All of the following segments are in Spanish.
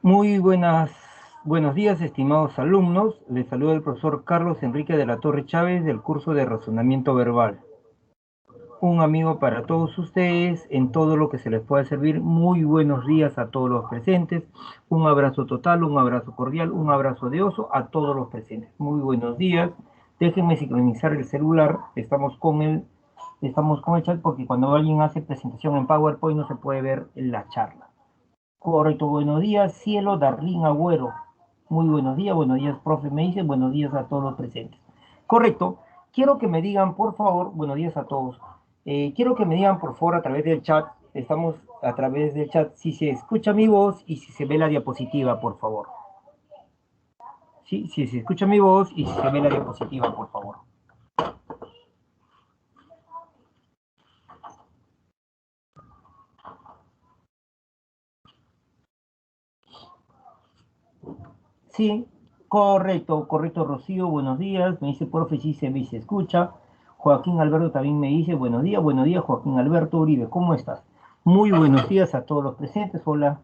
Muy buenos días, estimados alumnos. Les saluda el profesor Carlos Enrique de la Torre Chávez del curso de Razonamiento Verbal. Un amigo para todos ustedes en todo lo que se les pueda servir. Muy buenos días a todos los presentes. Un abrazo total, un abrazo cordial, un abrazo de oso a todos los presentes. Muy buenos días. Déjenme sincronizar el celular. Estamos con el chat porque cuando alguien hace presentación en PowerPoint no se puede ver la charla. Correcto, buenos días, cielo, Darlín Agüero. Muy buenos días, profe. Me dice buenos días a todos los presentes. Correcto, quiero que me digan, por favor, buenos días a todos. Quiero que me digan, por favor, a través del chat, estamos a través del chat, si se escucha mi voz y si se ve la diapositiva, por favor. Sí, si se escucha mi voz y si se ve la diapositiva, por favor. Sí, correcto, Rocío, buenos días. Me dice, profe, sí se ve y se escucha. Joaquín Alberto también me dice, buenos días, Joaquín Alberto Uribe, ¿cómo estás? Muy buenos días a todos los presentes, hola.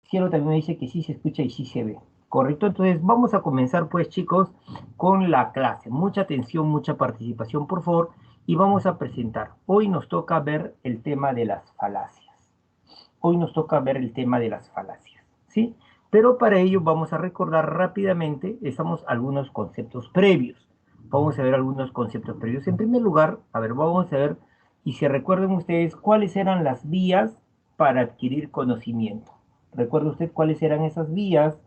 Cielo también me dice que sí se escucha y sí se ve. Correcto, entonces vamos a comenzar pues chicos con la clase. Mucha atención, mucha participación por favor y vamos a presentar. Hoy nos toca ver el tema de las falacias. Hoy nos toca ver el tema de las falacias, ¿sí? Pero para ello vamos a recordar rápidamente, estamos algunos conceptos previos. Vamos a ver algunos conceptos previos. En primer lugar, a ver, vamos a ver, y si recuerden ustedes, cuáles eran las vías para adquirir conocimiento. ¿Recuerda usted cuáles eran esas vías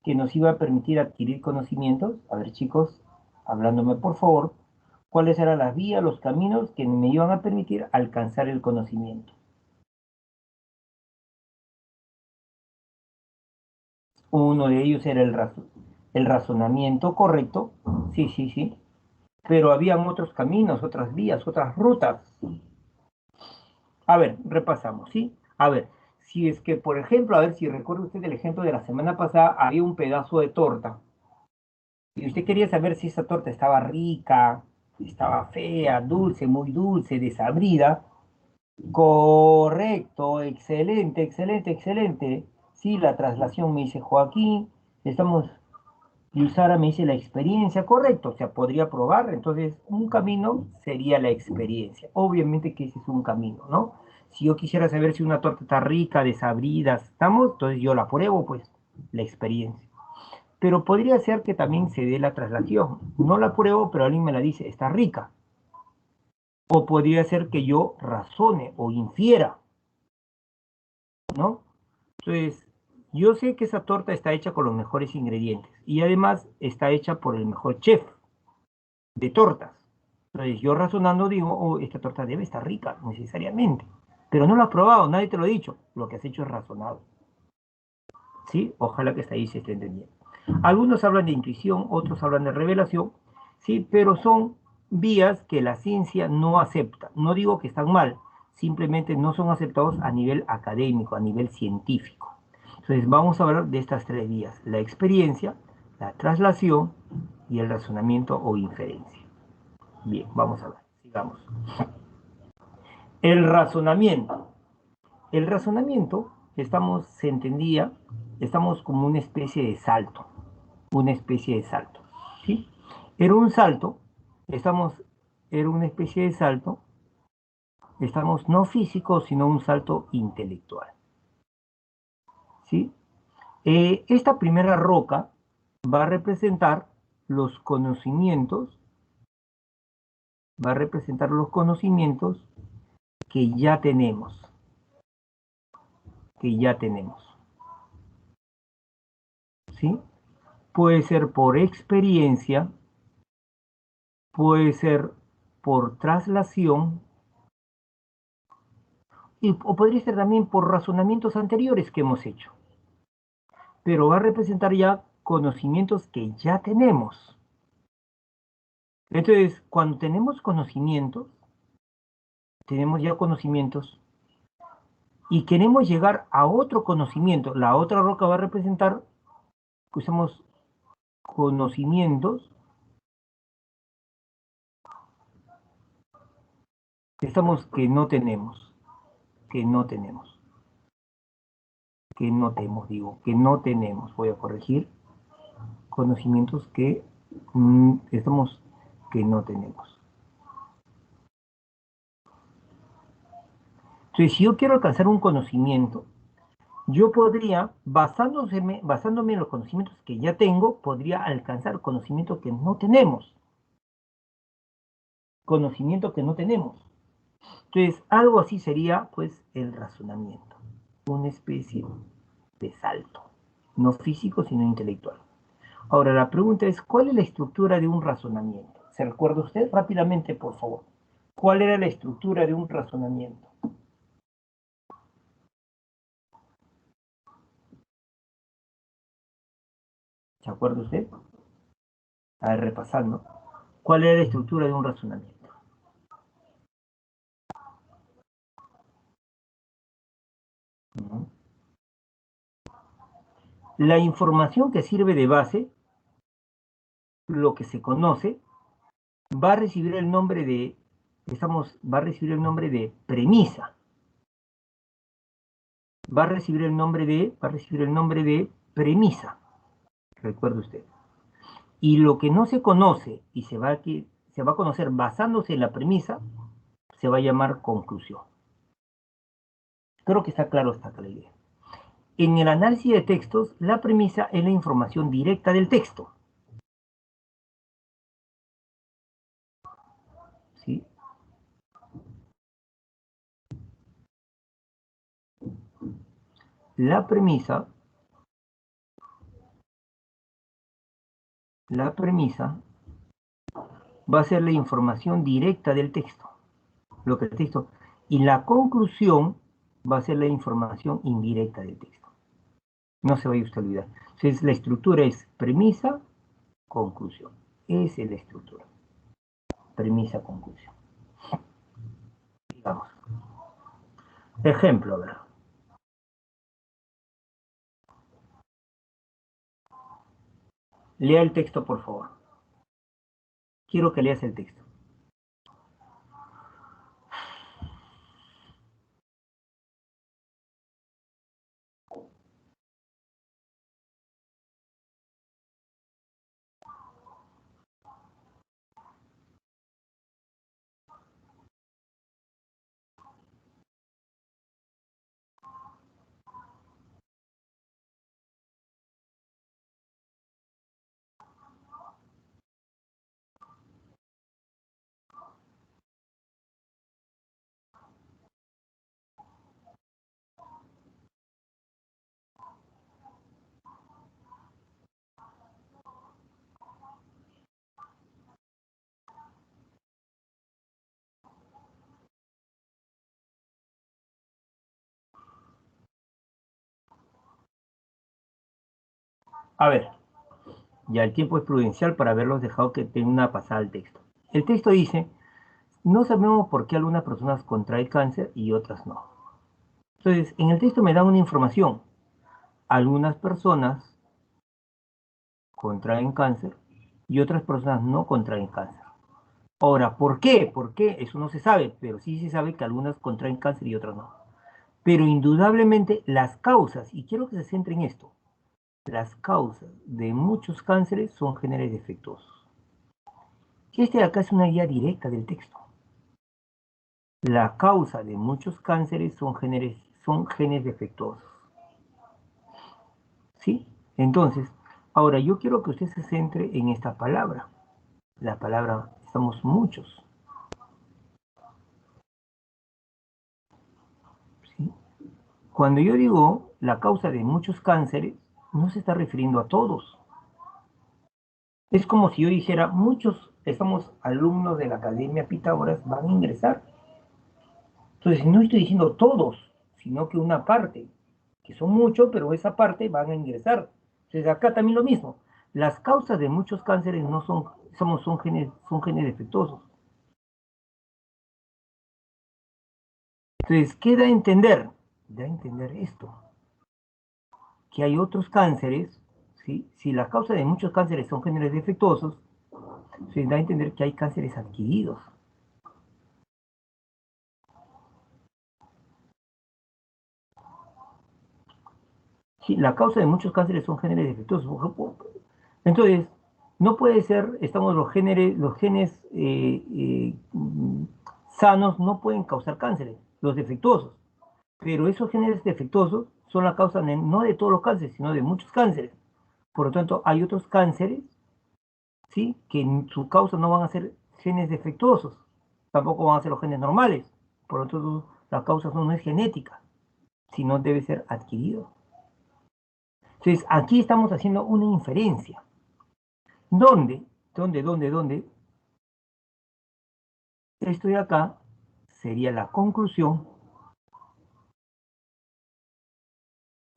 que nos iba a permitir adquirir conocimientos? A ver, chicos, hablándome por favor, ¿cuáles eran las vías, los caminos que me iban a permitir alcanzar el conocimiento? Uno de ellos era el razonamiento correcto, sí, pero habían otros caminos, otras vías, otras rutas. A ver, repasamos, ¿sí? A ver, si es que, por ejemplo, a ver si recuerda usted el ejemplo de la semana pasada, había un pedazo de torta y usted quería saber si esa torta estaba rica, estaba fea, dulce, muy dulce, desabrida. Correcto, excelente. Sí, la traslación me dice Joaquín, estamos. Y Sara me dice la experiencia, correcto, o sea, podría probar, entonces un camino sería la experiencia. Obviamente que ese es un camino, ¿no? Si yo quisiera saber si una torta está rica, desabrida, estamos, entonces yo la pruebo, pues, la experiencia. Pero podría ser que también se dé la traslación. No la pruebo, pero alguien me la dice, está rica. O podría ser que yo razone o infiera, ¿no? Entonces, yo sé que esa torta está hecha con los mejores ingredientes y además está hecha por el mejor chef de tortas. Entonces yo razonando digo, oh, esta torta debe estar rica, necesariamente. Pero no lo has probado, nadie te lo ha dicho. Lo que has hecho es razonado. ¿Sí? Ojalá que hasta ahí se esté entendiendo. Algunos hablan de intuición, otros hablan de revelación, ¿sí? Pero son vías que la ciencia no acepta. No digo que están mal, simplemente no son aceptados a nivel académico, a nivel científico. Entonces vamos a hablar de estas tres vías, la experiencia, la traslación y el razonamiento o inferencia. Bien, vamos a ver, sigamos. El razonamiento. El razonamiento, se entendía, estamos como una especie de salto, ¿sí? Era un salto, estamos, era una especie de salto, estamos no físico, sino un salto intelectual, ¿sí? Esta primera roca va a representar los conocimientos, va a representar los conocimientos que ya tenemos, que ya tenemos. ¿Sí? Puede ser por experiencia, puede ser por traslación, o podría ser también por razonamientos anteriores que hemos hecho, pero va a representar ya conocimientos que ya tenemos. Entonces, cuando tenemos ya conocimientos y queremos llegar a otro conocimiento, la otra roca va a representar que usamos conocimientos que no tenemos, que no tenemos. que no tenemos, que no tenemos. Voy a corregir. Conocimientos que que no tenemos. Entonces, si yo quiero alcanzar un conocimiento, yo podría, basándome en los conocimientos que ya tengo, podría alcanzar conocimiento que no tenemos. Conocimiento que no tenemos. Entonces, algo así sería, pues, el razonamiento. Una especie de salto. No físico, sino intelectual. Ahora, la pregunta es, ¿cuál es la estructura de un razonamiento? ¿Se recuerda usted? Rápidamente, por favor. ¿Cuál era la estructura de un razonamiento? ¿Se acuerda usted? A ver, repasando. ¿Cuál era la estructura de un razonamiento? La información que sirve de base, lo que se conoce, va a recibir el nombre de, va a recibir el nombre de premisa. Va a recibir el nombre de premisa. Recuerde usted. Y lo que no se conoce y se va a conocer basándose en la premisa, se va a llamar conclusión. Creo que está claro esta idea. En el análisis de textos, la premisa es la información directa del texto. ¿Sí? La premisa va a ser la información directa del texto, lo que el texto, y la conclusión va a ser la información indirecta del texto. No se vaya usted a olvidar. Entonces, la estructura es premisa, conclusión. Esa es la estructura. Premisa, conclusión. Digamos. Ejemplo, a ver. Lea el texto, por favor. Quiero que leas el texto. A ver, ya el tiempo es prudencial para haberlos dejado que tenga una pasada al texto. El texto dice, no sabemos por qué algunas personas contraen cáncer y otras no. Entonces, en el texto me dan una información. Algunas personas contraen cáncer y otras personas no contraen cáncer. Ahora, ¿por qué? ¿Por qué? Eso no se sabe, pero sí se sabe que algunas contraen cáncer y otras no. Pero indudablemente las causas, y quiero que se centre en esto, las causas de muchos cánceres son genes defectuosos. Este de acá es una guía directa del texto. La causa de muchos cánceres son genes defectuosos. ¿Sí? Entonces, ahora yo quiero que usted se centre en esta palabra. La palabra, estamos muchos. ¿Sí? Cuando yo digo la causa de muchos cánceres, no se está refiriendo a todos. Es como si yo dijera, muchos, estamos alumnos de la Academia Pitágoras, van a ingresar. Entonces, no estoy diciendo todos, sino que una parte, que son muchos, pero esa parte van a ingresar. Entonces, acá también lo mismo. Las causas de muchos cánceres no son genes defectuosos. Entonces, ¿qué da a entender? Da a entender esto, que hay otros cánceres, ¿sí? Si la causa de muchos cánceres son genes defectuosos, se da a entender que hay cánceres adquiridos. Sí, la causa de muchos cánceres son genes defectuosos. Entonces, no puede ser, estamos los genes sanos no pueden causar cánceres, los defectuosos. Pero esos genes defectuosos son la causa no de todos los cánceres, sino de muchos cánceres. Por lo tanto, hay otros cánceres, ¿sí? Que en su causa no van a ser genes defectuosos, tampoco van a ser los genes normales. Por lo tanto, la causa no es genética, sino debe ser adquirido. Entonces, aquí estamos haciendo una inferencia. ¿Dónde? ¿Dónde? Esto de acá sería la conclusión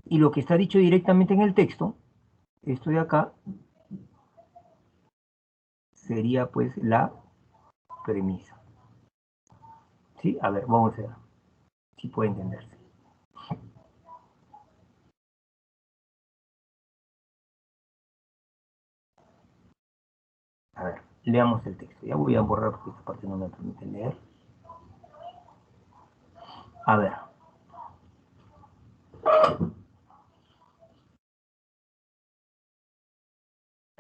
y lo que está dicho directamente en el texto, esto de acá sería pues la premisa. ¿Sí? A ver, vamos a ver si puede entenderse. A ver, leamos el texto. Ya voy a borrar porque esta parte no me permite leer. A ver.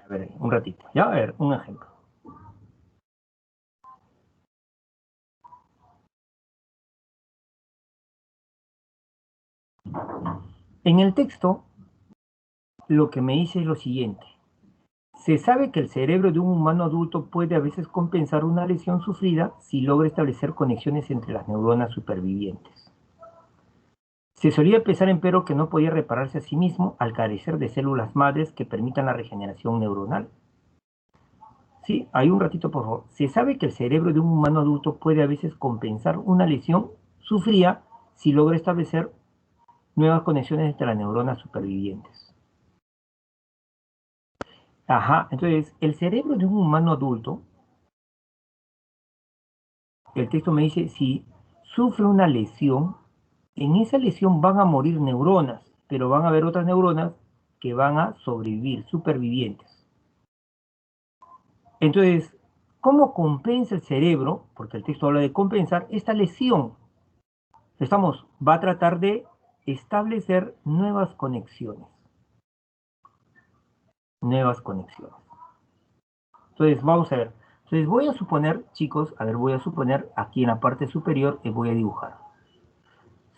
A ver, un ratito. Ya, a ver, un ejemplo. En el texto, lo que me dice es lo siguiente. Se sabe que el cerebro de un humano adulto puede a veces compensar una lesión sufrida si logra establecer conexiones entre las neuronas supervivientes. Se solía pensar, empero, que no podía repararse a sí mismo al carecer de células madres que permitan la regeneración neuronal. Sí, hay un ratito, por favor. Se sabe que el cerebro de un humano adulto puede a veces compensar una lesión sufrida si logra establecer nuevas conexiones entre las neuronas supervivientes. Ajá, entonces, el cerebro de un humano adulto, el texto me dice, si sufre una lesión, en esa lesión van a morir neuronas, pero van a haber otras neuronas que van a sobrevivir, supervivientes. Entonces, ¿cómo compensa el cerebro? Porque el texto habla de compensar esta lesión. Va a tratar de establecer nuevas conexiones. Nuevas conexiones. Entonces, vamos a ver. Entonces, voy a suponer, chicos, a ver, voy a suponer aquí en la parte superior y voy a dibujar.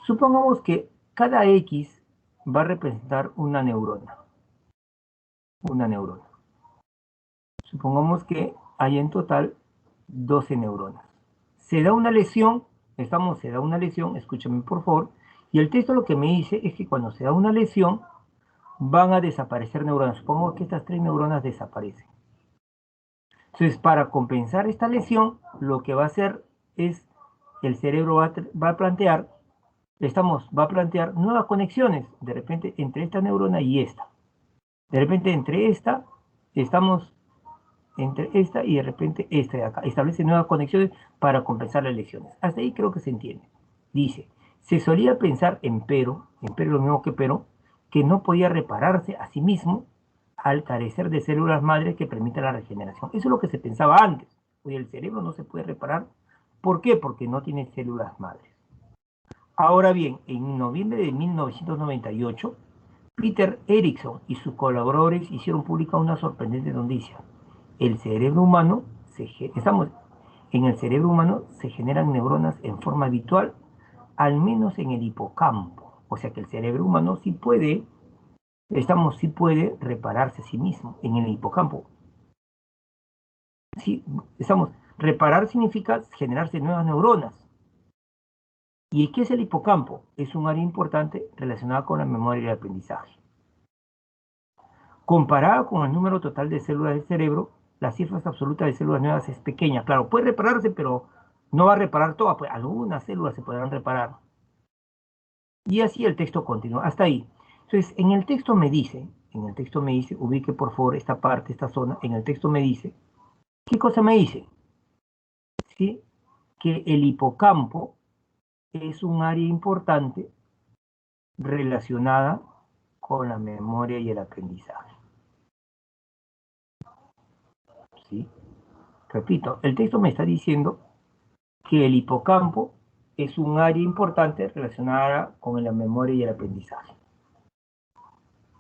Supongamos que cada X va a representar una neurona. Una neurona. Supongamos que hay en total 12 neuronas. Se da una lesión, se da una lesión, escúchame por favor, y el texto lo que me dice es que cuando se da una lesión, van a desaparecer neuronas. Supongo que estas 3 neuronas desaparecen. Entonces, para compensar esta lesión, lo que va a hacer es, el cerebro va a plantear, va a plantear nuevas conexiones, de repente, entre esta neurona y esta. De repente, entre esta y de repente esta de acá. Establece nuevas conexiones para compensar las lesiones. Hasta ahí creo que se entiende. Dice, se solía pensar empero lo mismo que que no podía repararse a sí mismo al carecer de células madres que permitan la regeneración. Eso es lo que se pensaba antes. Hoy el cerebro no se puede reparar. ¿Por qué? Porque no tiene células madres. Ahora bien, en noviembre de 1998, Peter Erickson y sus colaboradores hicieron pública una sorprendente noticia. El cerebro humano, estamos en el cerebro humano se generan neuronas en forma habitual, al menos en el hipocampo. O sea que el cerebro humano sí puede repararse a sí mismo en el hipocampo. Sí, reparar significa generarse nuevas neuronas. ¿Y qué es el hipocampo? Es un área importante relacionada con la memoria y el aprendizaje. Comparada con el número total de células del cerebro, las cifras absolutas de células nuevas es pequeña. Claro, puede repararse, pero no va a reparar todas, pues algunas células se podrán reparar. Y así el texto continúa, hasta ahí. Entonces, en el texto me dice, ubique por favor esta parte, esta zona, en el texto me dice, ¿qué cosa me dice? ¿Sí? Que el hipocampo es un área importante relacionada con la memoria y el aprendizaje. ¿Sí? Repito, el texto me está diciendo que el hipocampo es un área importante relacionada con la memoria y el aprendizaje.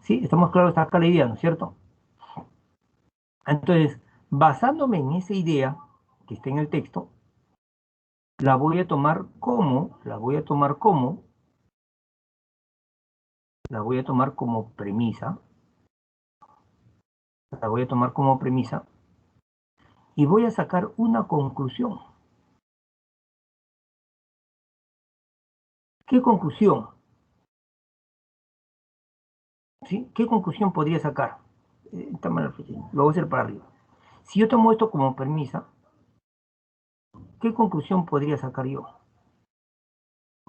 ¿Sí? Estamos claros hasta acá la idea, ¿no es cierto? Entonces, basándome en esa idea que está en el texto, la voy a tomar como premisa, y voy a sacar una conclusión. ¿Qué conclusión? ¿Sí? ¿Qué conclusión podría sacar? Lo voy a hacer para arriba. Si yo tomo esto como premisa, ¿qué conclusión podría sacar yo?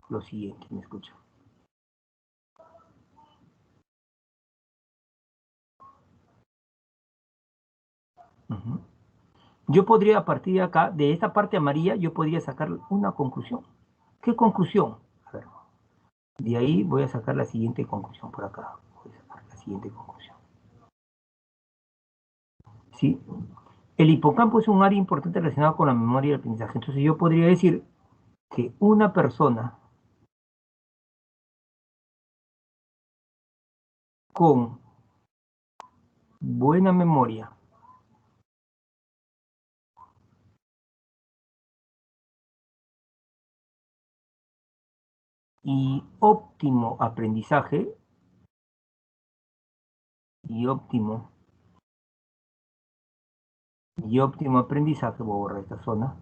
Lo siguiente, ¿me escucha? Yo podría, a partir de acá, de esta parte amarilla, yo podría sacar una conclusión. ¿Qué conclusión? A ver, de ahí voy a sacar la siguiente conclusión por acá. Voy a sacar la siguiente conclusión. ¿Sí? El hipocampo es un área importante relacionada con la memoria y el aprendizaje. Entonces yo podría decir que una persona con buena memoria y óptimo aprendizaje, y óptimo aprendizaje, voy a borrar esta zona,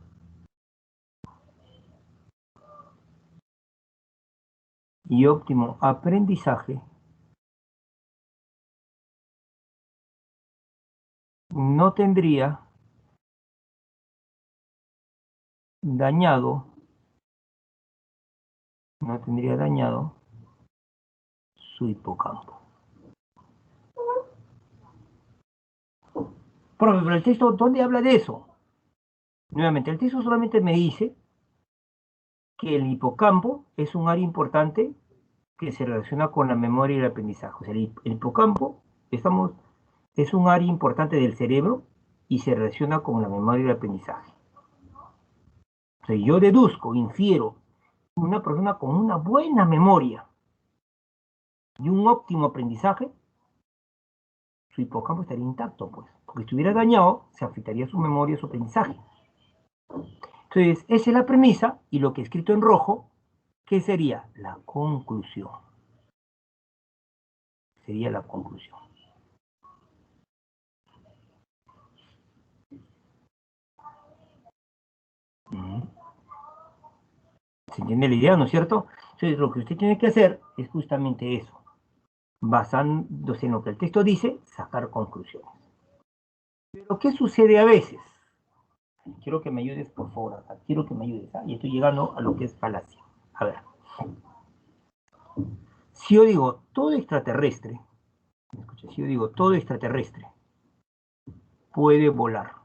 y óptimo aprendizaje no tendría dañado, su hipocampo. Profe, pero el texto, ¿dónde habla de eso? Nuevamente, el texto solamente me dice que el hipocampo es un área importante que se relaciona con la memoria y el aprendizaje. O sea, el hipocampo es un área importante del cerebro y se relaciona con la memoria y el aprendizaje. O sea, yo deduzco, infiero, una persona con una buena memoria y un óptimo aprendizaje, su hipocampo estaría intacto, pues. Porque si estuviera dañado, se afectaría su memoria y su aprendizaje. Entonces, esa es la premisa y lo que he escrito en rojo, ¿qué sería? La conclusión. Sería la conclusión. ¿Se entiende la idea, no es cierto? Entonces, lo que usted tiene que hacer es justamente eso. Basándose en lo que el texto dice, sacar conclusiones. Pero, ¿qué sucede a veces? Quiero que me ayudes, por favor, acá. Quiero que me ayudes. Y estoy llegando a lo que es falacia. A ver. Si yo digo todo extraterrestre, escucha, si yo digo todo extraterrestre puede volar.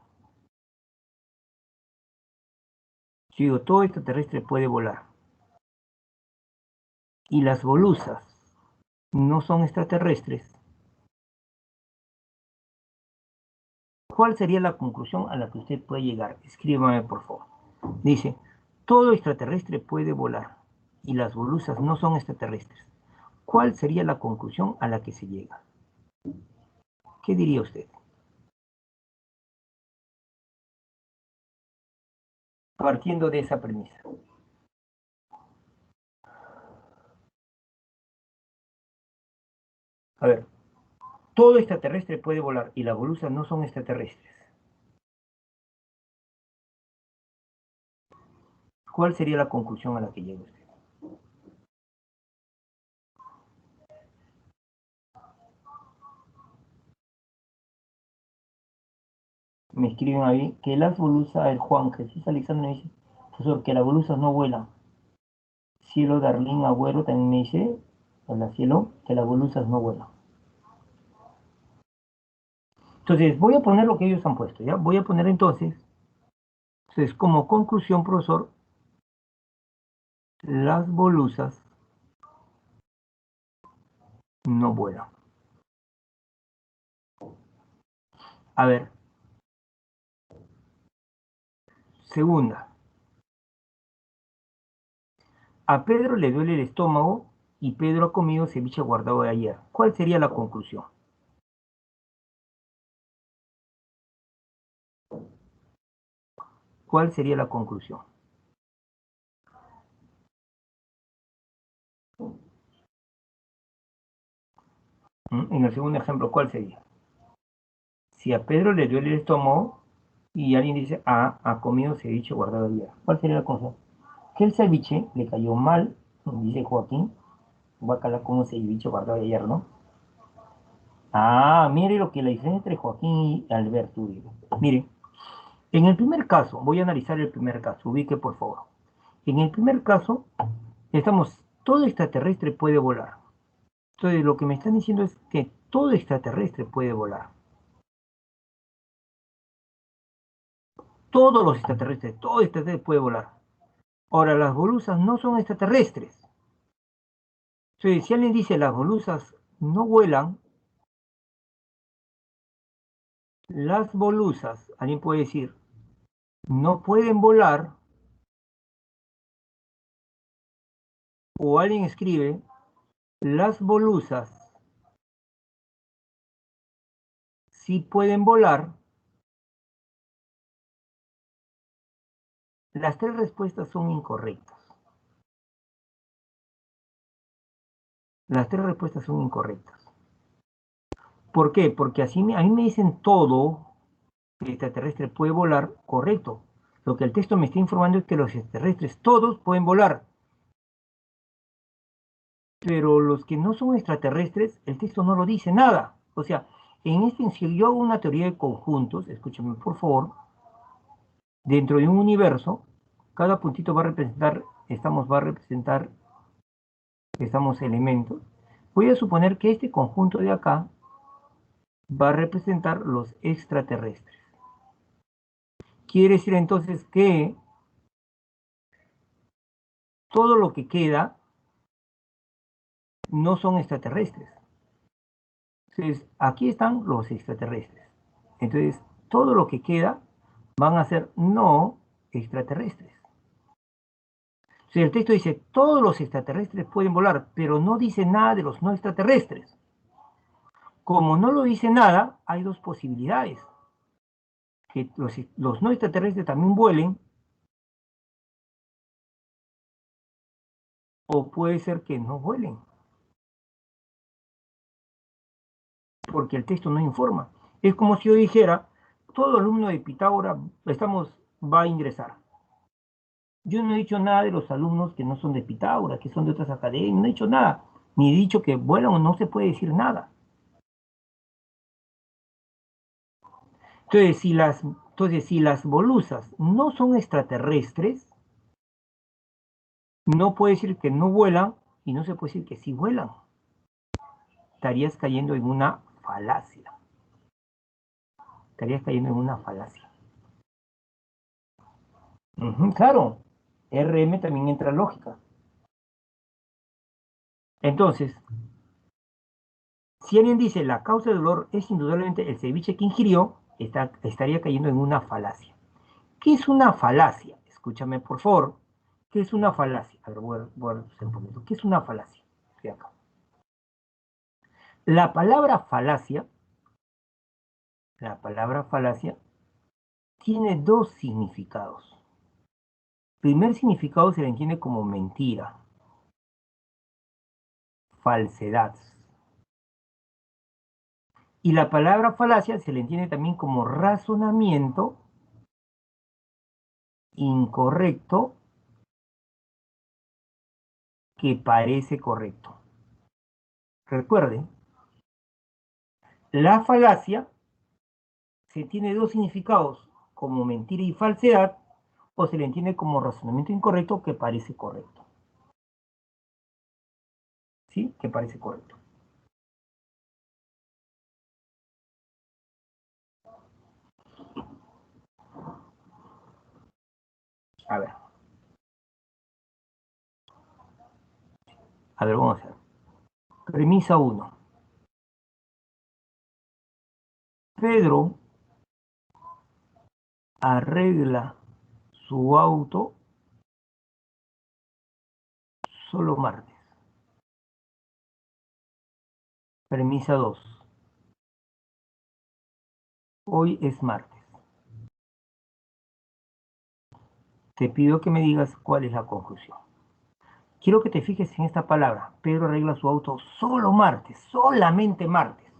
Si yo digo todo extraterrestre puede volar. Y las bolusas no son extraterrestres, ¿cuál sería la conclusión a la que usted puede llegar? Escríbame, por favor. Dice, todo extraterrestre puede volar y las bolusas no son extraterrestres. ¿Cuál sería la conclusión a la que se llega? ¿Qué diría usted? Partiendo de esa premisa. A ver, todo extraterrestre puede volar y las bolusas no son extraterrestres. ¿Cuál sería la conclusión a la que llega usted? Me escriben ahí que las bolusas, el Juan Jesús Alexander me dice, profesor, que las bolusas no vuelan. Cielo Darlín Agüero también me dice, hola Cielo, que las bolusas no vuelan. Entonces, voy a poner lo que ellos han puesto, ¿ya? Voy a poner entonces, como conclusión, profesor, las bolusas no vuelan. A ver, segunda, a Pedro le duele el estómago y Pedro ha comido ceviche guardado de ayer. ¿Cuál sería la conclusión? ¿Cuál sería la conclusión? En el segundo ejemplo, ¿cuál sería? Si a Pedro le duele el estómago y alguien dice, ah, ha comido ceviche guardado ayer. ¿Cuál sería la conclusión? Que el ceviche le cayó mal, dice Joaquín, guacala como ceviche guardado de ayer, ¿no? Ah, mire lo que la diferencia entre Joaquín y Alberto Uribe. Mire, en el primer caso, voy a analizar el primer caso, ubique por favor. En el primer caso, todo extraterrestre puede volar. Entonces, lo que me están diciendo es que todo extraterrestre puede volar. Todos los extraterrestres, todo extraterrestre puede volar. Ahora, las bolusas no son extraterrestres. Entonces, si alguien dice las bolusas no vuelan, las bolusas, alguien puede decir, no pueden volar, o alguien escribe, las bolusas sí pueden volar. Las tres respuestas son incorrectas. Las tres respuestas son incorrectas. ¿Por qué? Porque a mí me dicen todo, que el extraterrestre puede volar, correcto. Lo que el texto me está informando es que los extraterrestres todos pueden volar. Pero los que no son extraterrestres, el texto no lo dice nada. O sea, si yo hago una teoría de conjuntos, escúchame por favor, dentro de un universo, cada puntito va a representar, estamos elementos. Voy a suponer que este conjunto de acá va a representar los extraterrestres. Quiere decir entonces que todo lo que queda no son extraterrestres. Entonces, aquí están los extraterrestres. Entonces, todo lo que queda van a ser no extraterrestres. O sea, el texto dice, todos los extraterrestres pueden volar, pero no dice nada de los no extraterrestres. Como no lo dice nada, hay dos posibilidades. Que los no extraterrestres también vuelen, o puede ser que no vuelen, porque el texto no informa. Es como si yo dijera, todo alumno de Pitágoras va a ingresar. Yo no he dicho nada de los alumnos que no son de Pitágoras, que son de otras academias, no he dicho nada, ni he dicho que vuelan o no se puede decir nada. Entonces, si las bolusas no son extraterrestres, no puede decir que no vuelan y no se puede decir que sí vuelan. Estarías cayendo en una falacia. Estarías cayendo en una falacia. Claro, RM también entra en lógica. Entonces, si alguien dice la causa del dolor es indudablemente el ceviche que ingirió, estaría cayendo en una falacia. ¿Qué es una falacia? Escúchame, por favor. ¿Qué es una falacia? A ver, voy a retroceder un poquito. ¿Qué es una falacia? Estoy acá. La palabra falacia tiene dos significados. El primer significado se le entiende como mentira, falsedad. Y la palabra falacia se le entiende también como razonamiento incorrecto que parece correcto. Recuerde, la falacia se tiene dos significados, como mentira y falsedad, o se le entiende como razonamiento incorrecto que parece correcto. ¿Sí? Que parece correcto. A ver, vamos a ver. Premisa 1. Pedro arregla su auto solo martes. Premisa 2. Hoy es martes. Te pido que me digas cuál es la conclusión. Quiero que te fijes en esta palabra. Pedro arregla su auto solo martes, solamente martes.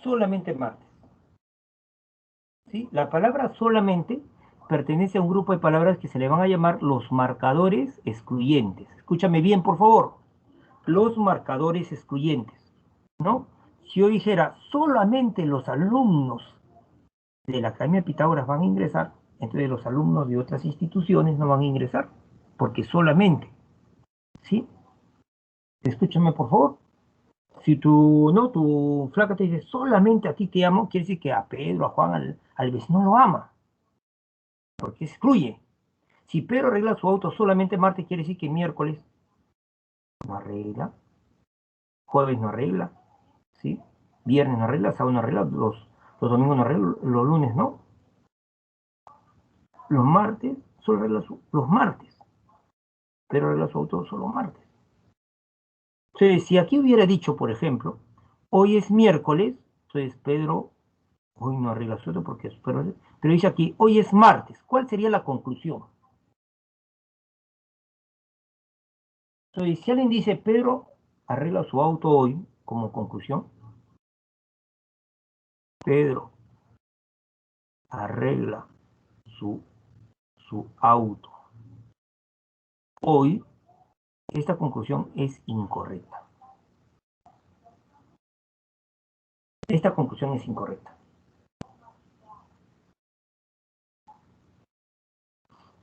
Solamente martes. ¿Sí? La palabra solamente pertenece a un grupo de palabras que se le van a llamar los marcadores excluyentes. Escúchame bien, por favor. Los marcadores excluyentes, ¿no? Si yo dijera solamente los alumnos de la Academia de Pitágoras van a ingresar, entonces los alumnos de otras instituciones no van a ingresar, porque solamente, ¿sí? Escúchame, por favor. Si tu flaca te dice solamente a ti te amo, quiere decir que a Pedro, a Juan, al vecino lo ama, porque excluye. Si Pedro arregla su auto solamente martes, quiere decir que miércoles no arregla, jueves no arregla, ¿sí? Viernes no arregla, sábado no arregla, los domingos no arregla, los lunes no. Los martes solo arregla los martes, pero arregla su auto solo martes. Entonces, si aquí hubiera dicho, por ejemplo, hoy es miércoles, entonces Pedro hoy no arregla su auto porque pero dice aquí, hoy es martes. ¿Cuál sería la conclusión? Entonces, si alguien dice Pedro arregla su auto hoy, como conclusión, Pedro arregla su, su auto hoy, esta conclusión es incorrecta. Esta conclusión es incorrecta.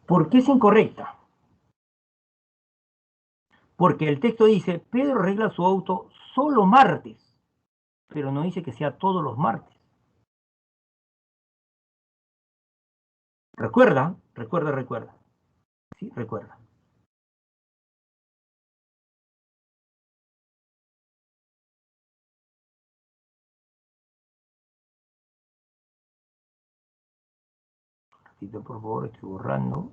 ¿Por qué es incorrecta? Porque el texto dice, Pedro arregla su auto solo martes, pero no dice que sea todos los martes. Recuerda, recuerda. Sí, recuerda. Repito, por favor, estoy borrando.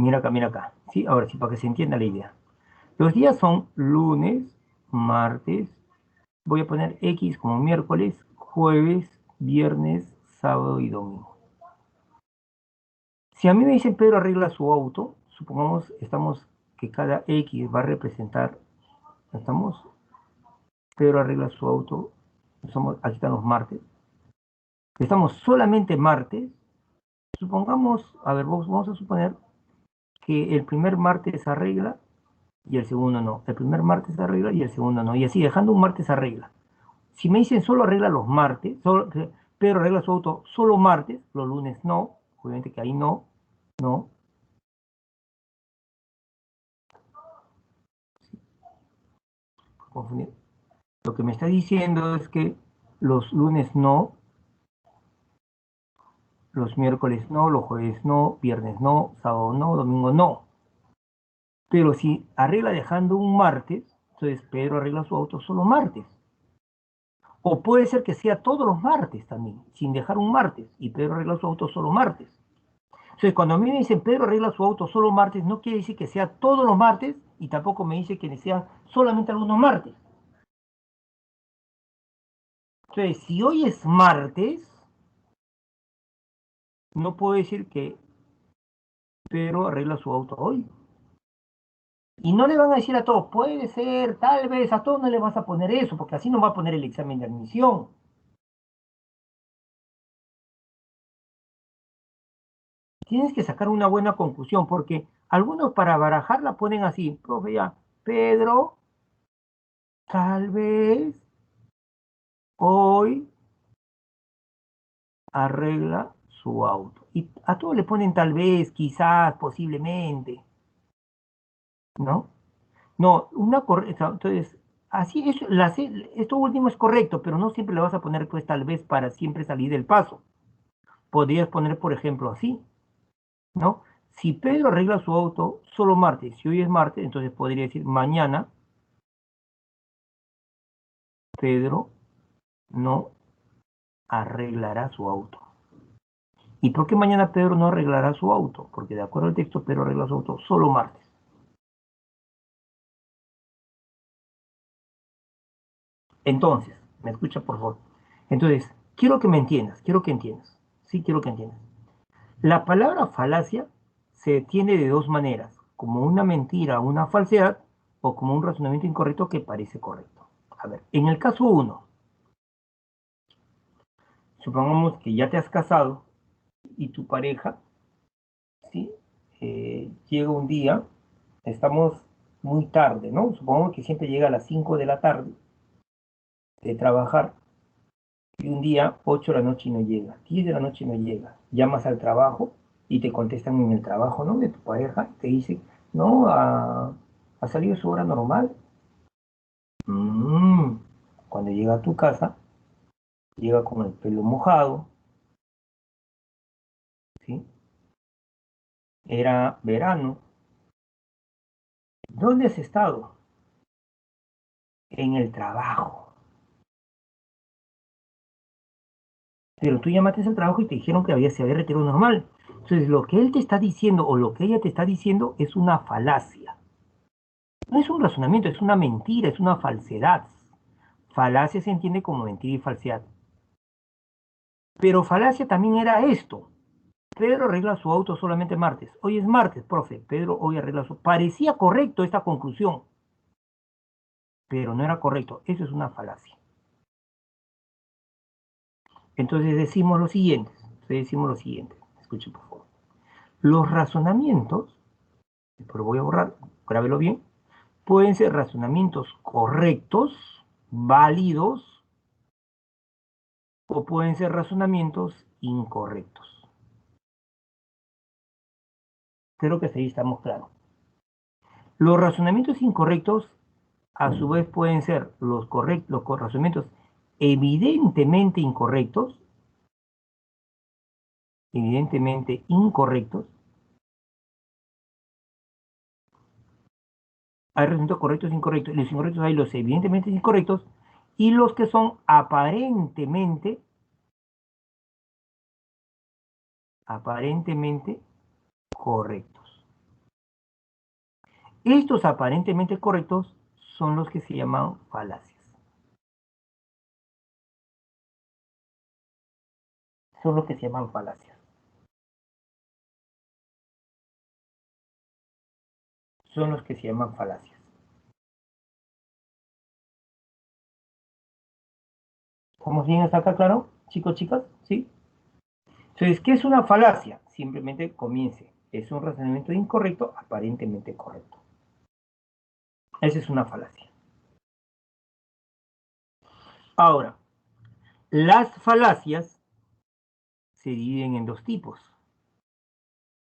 Mira acá, mira acá. Sí, ahora sí, para que se entienda la idea. Los días son lunes, martes, voy a poner X como miércoles, jueves, viernes, sábado y domingo. Si a mí me dicen Pedro arregla su auto, supongamos estamos que cada X va a representar, estamos, Pedro arregla su auto, aquí están los martes, estamos solamente martes, supongamos, a ver, vamos a suponer que el primer martes arregla y el segundo no, el primer martes arregla y el segundo no, y así dejando un martes arregla. Si me dicen solo arregla los martes, Pedro arregla su auto solo martes, los lunes no, obviamente que ahí no, no. Confundir. Lo que me está diciendo es que los lunes no, los miércoles no, los jueves no, viernes no, sábado no, domingo no. Pero si arregla dejando un martes, entonces Pedro arregla su auto solo martes. O puede ser que sea todos los martes también, sin dejar un martes, y Pedro arregla su auto solo martes. Entonces, cuando a mí me dicen Pedro arregla su auto solo martes, no quiere decir que sea todos los martes, y tampoco me dice que sean solamente algunos martes. Entonces, si hoy es martes, no puedo decir que Pedro arregla su auto hoy. Y no le van a decir a todos, puede ser, tal vez, a todos no le vas a poner eso, porque así no va a poner el examen de admisión. Tienes que sacar una buena conclusión, porque algunos para barajarla ponen así, profe, ya, Pedro, tal vez, hoy arregla su auto. Y a todos le ponen tal vez, quizás, posiblemente, ¿no? No, una correcta, entonces, así es, esto último es correcto, pero no siempre le vas a poner pues tal vez para siempre salir del paso. Podrías poner, por ejemplo, así, ¿no? Si Pedro arregla su auto solo martes, si hoy es martes, entonces podría decir mañana Pedro no arreglará su auto. ¿Y por qué mañana Pedro no arreglará su auto? Porque de acuerdo al texto, Pedro arregla su auto solo martes. Entonces, me escucha por favor. Entonces, quiero que me entiendas, quiero que entiendas. Sí, quiero que entiendas. La palabra falacia se tiene de dos maneras, como una mentira, una falsedad, o como un razonamiento incorrecto que parece correcto. A ver, en el caso uno, supongamos que ya te has casado y tu pareja, ¿sí? Llega un día, estamos muy tarde, ¿no? Supongamos que siempre llega a las 5 de la tarde de trabajar y un día 8 de la noche y no llega, 10 de la noche y no llega. Llamas al trabajo y te contestan en el trabajo, ¿no? De tu pareja, te dicen, no, ha salido su hora normal. Mm. Cuando llega a tu casa, llega con el pelo mojado, ¿sí? Era verano. ¿Dónde has estado? En el trabajo. Pero tú llamaste al trabajo y te dijeron que se había retirado normal. Entonces, lo que él te está diciendo o lo que ella te está diciendo es una falacia. No es un razonamiento, es una mentira, es una falsedad. Falacia se entiende como mentira y falsedad. Pero falacia también era esto. Pedro arregla su auto solamente martes. Hoy es martes, profe. Pedro hoy arregla su... Parecía correcto esta conclusión, pero no era correcto. Eso es una falacia. Entonces decimos lo siguiente. Escuchen por favor. Los razonamientos, pero voy a borrar, grábelo bien, pueden ser razonamientos correctos, válidos, o pueden ser razonamientos incorrectos. Creo que hasta ahí estamos claros. Los razonamientos incorrectos, a su vez, pueden ser los razonamientos evidentemente incorrectos. Hay razonamientos correctos e incorrectos. Los incorrectos hay los evidentemente incorrectos y los que son aparentemente correctos. Estos aparentemente correctos son los que se llaman falacias. Son los que se llaman falacias. Son los que se llaman falacias. ¿Estamos bien hasta acá, claro? Chicos, chicas, ¿sí? Entonces, ¿qué es una falacia? Simplemente comience. Es un razonamiento incorrecto, aparentemente correcto. Esa es una falacia. Ahora, las falacias se dividen en dos tipos.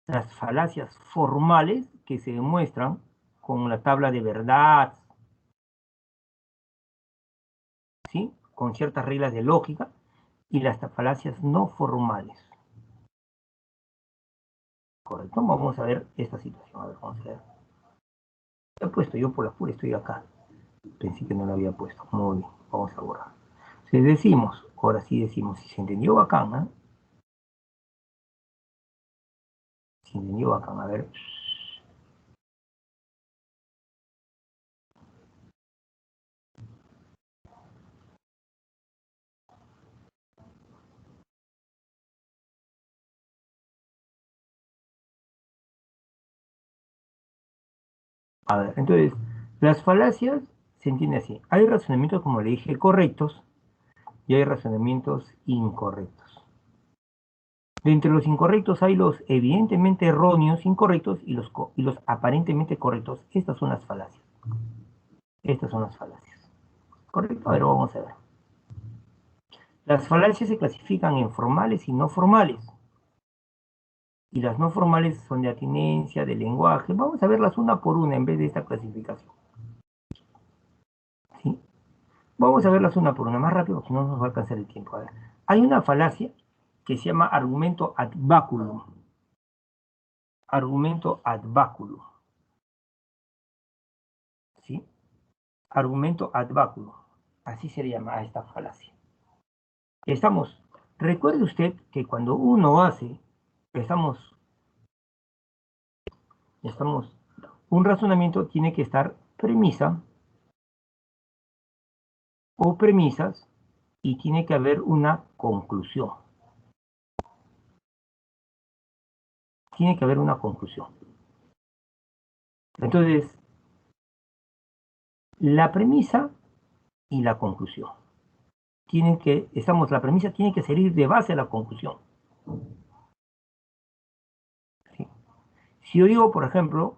Las falacias formales que se demuestran con la tabla de verdad, ¿sí? Con ciertas reglas de lógica, y las falacias no formales. ¿Correcto? Vamos a ver esta situación. A ver, vamos a ver. He puesto yo por la pura, estoy acá. Pensé que no lo había puesto. Muy bien, vamos a borrar. Si decimos, ahora sí decimos, si se entendió bacán, ¿eh? Si se entendió bacán, a ver. A ver, entonces, las falacias se entiende así. Hay razonamientos, como le dije, correctos y hay razonamientos incorrectos. De entre los incorrectos hay los evidentemente erróneos, incorrectos y los aparentemente correctos. Estas son las falacias. Estas son las falacias. ¿Correcto? A ver, vamos a ver. Las falacias se clasifican en formales y no formales. Y las no formales son de atinencia, de lenguaje. Vamos a verlas una por una en vez de esta clasificación. ¿Sí? Vamos a verlas una por una más rápido, porque no nos va a alcanzar el tiempo. A ver. Hay una falacia que se llama argumento ad baculum. argumento ad baculum. ¿Sí? Argumento ad baculum. Así se llama a esta falacia. Recuerde usted que cuando uno hace, un razonamiento tiene que estar premisa o premisas y tiene que haber una conclusión. Tiene que haber una conclusión. Entonces, la premisa y la conclusión. La premisa tiene que servir de base a la conclusión. ¿Sí? Si yo digo, por ejemplo,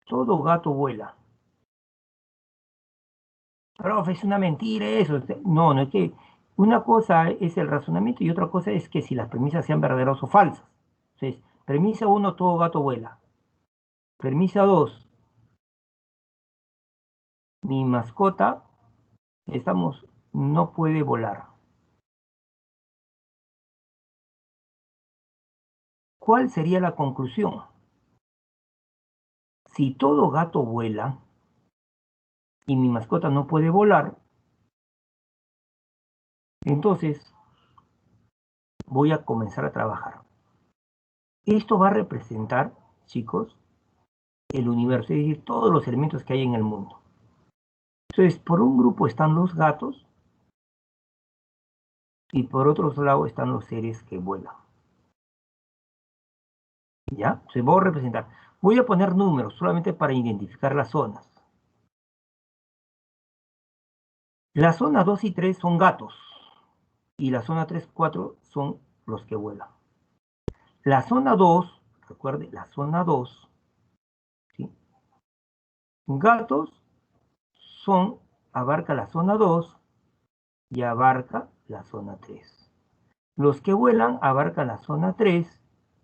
todo gato vuela. Profe, es una mentira eso. No, no es que una cosa es el razonamiento y otra cosa es que si las premisas sean verdaderas o falsas. Entonces, premisa 1, todo gato vuela. Premisa 2, mi mascota, no puede volar. ¿Cuál sería la conclusión? Si todo gato vuela y mi mascota no puede volar, entonces voy a comenzar a trabajar. Esto va a representar, chicos, el universo, es decir, todos los elementos que hay en el mundo. Entonces, por un grupo están los gatos y por otro lado están los seres que vuelan. ¿Ya? Se va a representar. Voy a poner números solamente para identificar las zonas. La zona 2 y 3 son gatos y la zona 3 y 4 son los que vuelan. La zona 2, recuerde, la zona 2, ¿sí? Gatos abarca la zona 2 y abarca la zona 3. Los que vuelan abarcan la zona 3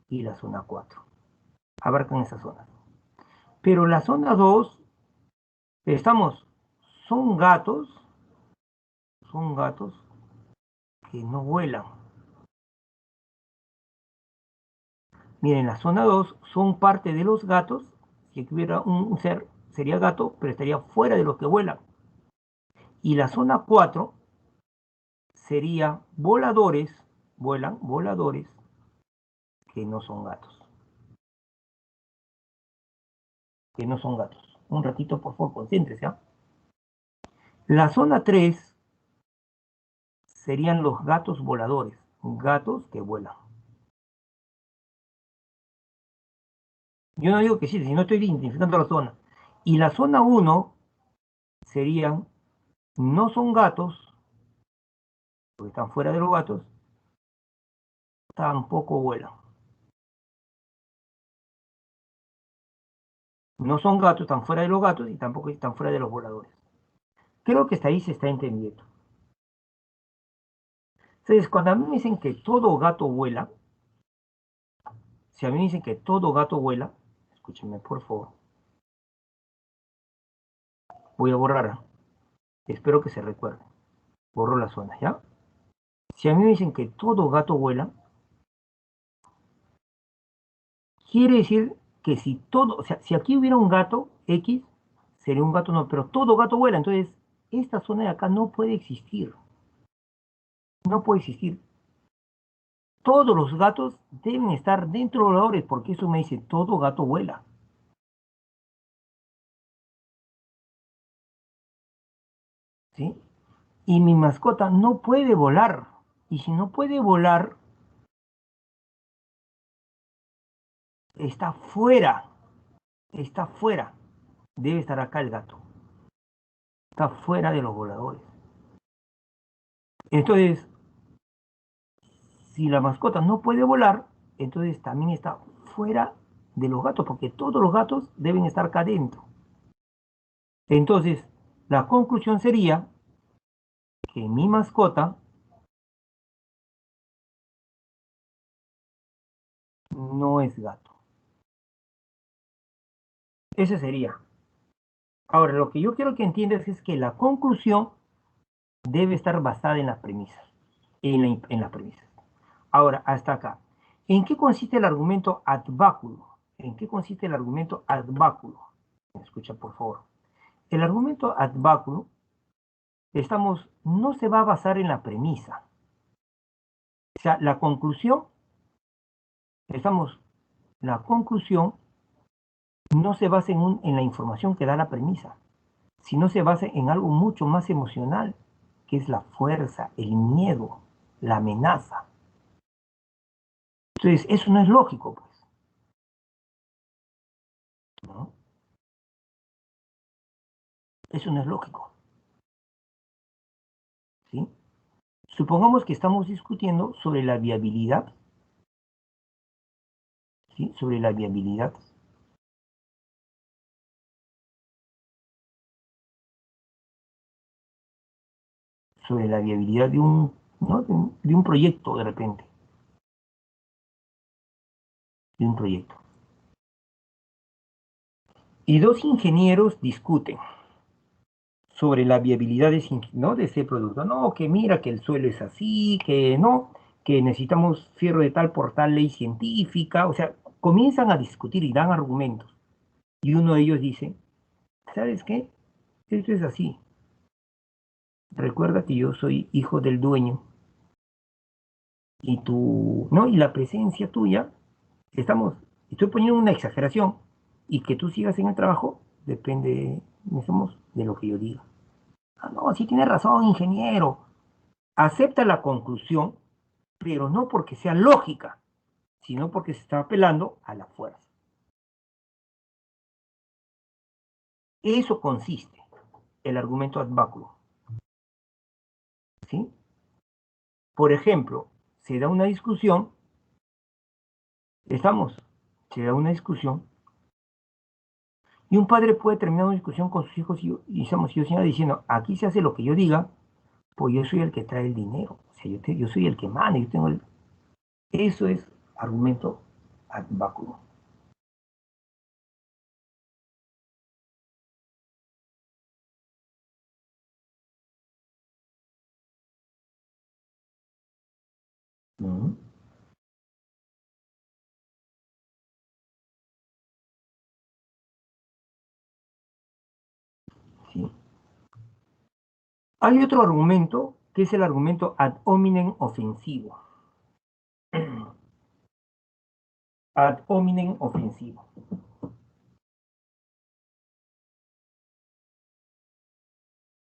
y la zona 4. Abarcan esa zona. Pero la zona 2, son gatos que no vuelan. Miren, la zona 2 son parte de los gatos. Si hubiera un ser, sería gato, pero estaría fuera de los que vuelan. Y la zona 4 sería voladores, voladores, que no son gatos. Que no son gatos. Un ratito, por favor, concéntrese. ¿Ah? La zona 3 serían los gatos voladores, gatos que vuelan. Yo no digo que sí, si no estoy identificando la zona. Y la zona 1 serían, no son gatos, porque están fuera de los gatos, tampoco vuelan. No son gatos, están fuera de los gatos y tampoco están fuera de los voladores. Creo que hasta ahí se está entendiendo. Entonces, cuando a mí me dicen que todo gato vuela, si a mí me dicen que todo gato vuela, escúchenme por favor. Voy a borrar. Espero que se recuerde. Borro la zona, ¿ya? Si a mí me dicen que todo gato vuela, quiere decir que si aquí hubiera un gato X, sería un gato no, pero todo gato vuela, entonces esta zona de acá no puede existir. No puede existir. Todos los gatos deben estar dentro de los voladores, porque eso me dice todo gato vuela. ¿Sí? Y mi mascota no puede volar. Y si no puede volar, está fuera. Está fuera. Debe estar acá el gato. Está fuera de los voladores. Entonces, si la mascota no puede volar, entonces también está fuera de los gatos, porque todos los gatos deben estar acá adentro. Entonces, la conclusión sería que mi mascota no es gato. Ese sería. Ahora, lo que yo quiero que entiendas es que la conclusión debe estar basada en las premisas. En las premisas. Ahora, hasta acá. ¿En qué consiste el argumento ad baculo? ¿En qué consiste el argumento ad baculo? Escucha, por favor. El argumento ad baculo, no se va a basar en la premisa. O sea, la conclusión, la conclusión no se basa en la información que da la premisa, sino se basa en algo mucho más emocional, que es la fuerza, el miedo, la amenaza. Entonces, eso no es lógico, pues, ¿no? Eso no es lógico, ¿sí? Supongamos que estamos discutiendo sobre la viabilidad, ¿sí? Sobre la viabilidad de un, ¿no? de un proyecto de repente, de un proyecto. Y dos ingenieros discuten sobre la viabilidad de, ¿no? de ese producto. No, que mira que el suelo es así, que no, que necesitamos fierro de tal por tal ley científica. O sea, comienzan a discutir y dan argumentos. Y uno de ellos dice, ¿sabes qué? Esto es así. Recuerda que yo soy hijo del dueño y tú, ¿no? Y la presencia tuya, estoy poniendo una exageración y que tú sigas en el trabajo depende, de lo que yo diga. Ah, no, sí tiene razón, ingeniero. Acepta la conclusión, pero no porque sea lógica, sino porque se está apelando a la fuerza. Eso consiste el argumento ad baculo, ¿sí? Por ejemplo, se da una discusión, estamos, se da una discusión, y un padre puede terminar una discusión con sus hijos y estamos yo señora diciendo, aquí se hace lo que yo diga, pues yo soy el que trae el dinero, o sea, yo soy el que manda, yo tengo el... Eso es argumento ad baculo. ¿Mm? ¿Sí? Hay otro argumento que es el argumento ad hominem ofensivo. Ad hominem ofensivo.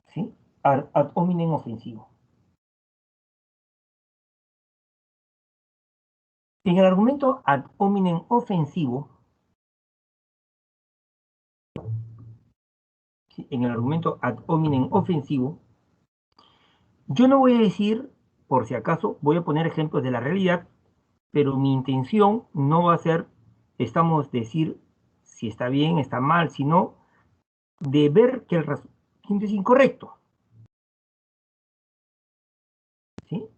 ¿Sí? Ad hominem ofensivo. En el argumento ad hominem ofensivo, ¿sí? En el argumento ad hominem ofensivo, yo no voy a decir, por si acaso, voy a poner ejemplos de la realidad, pero mi intención no va a ser, decir si está bien, está mal, sino de ver que el razonamiento es incorrecto. ¿Sí?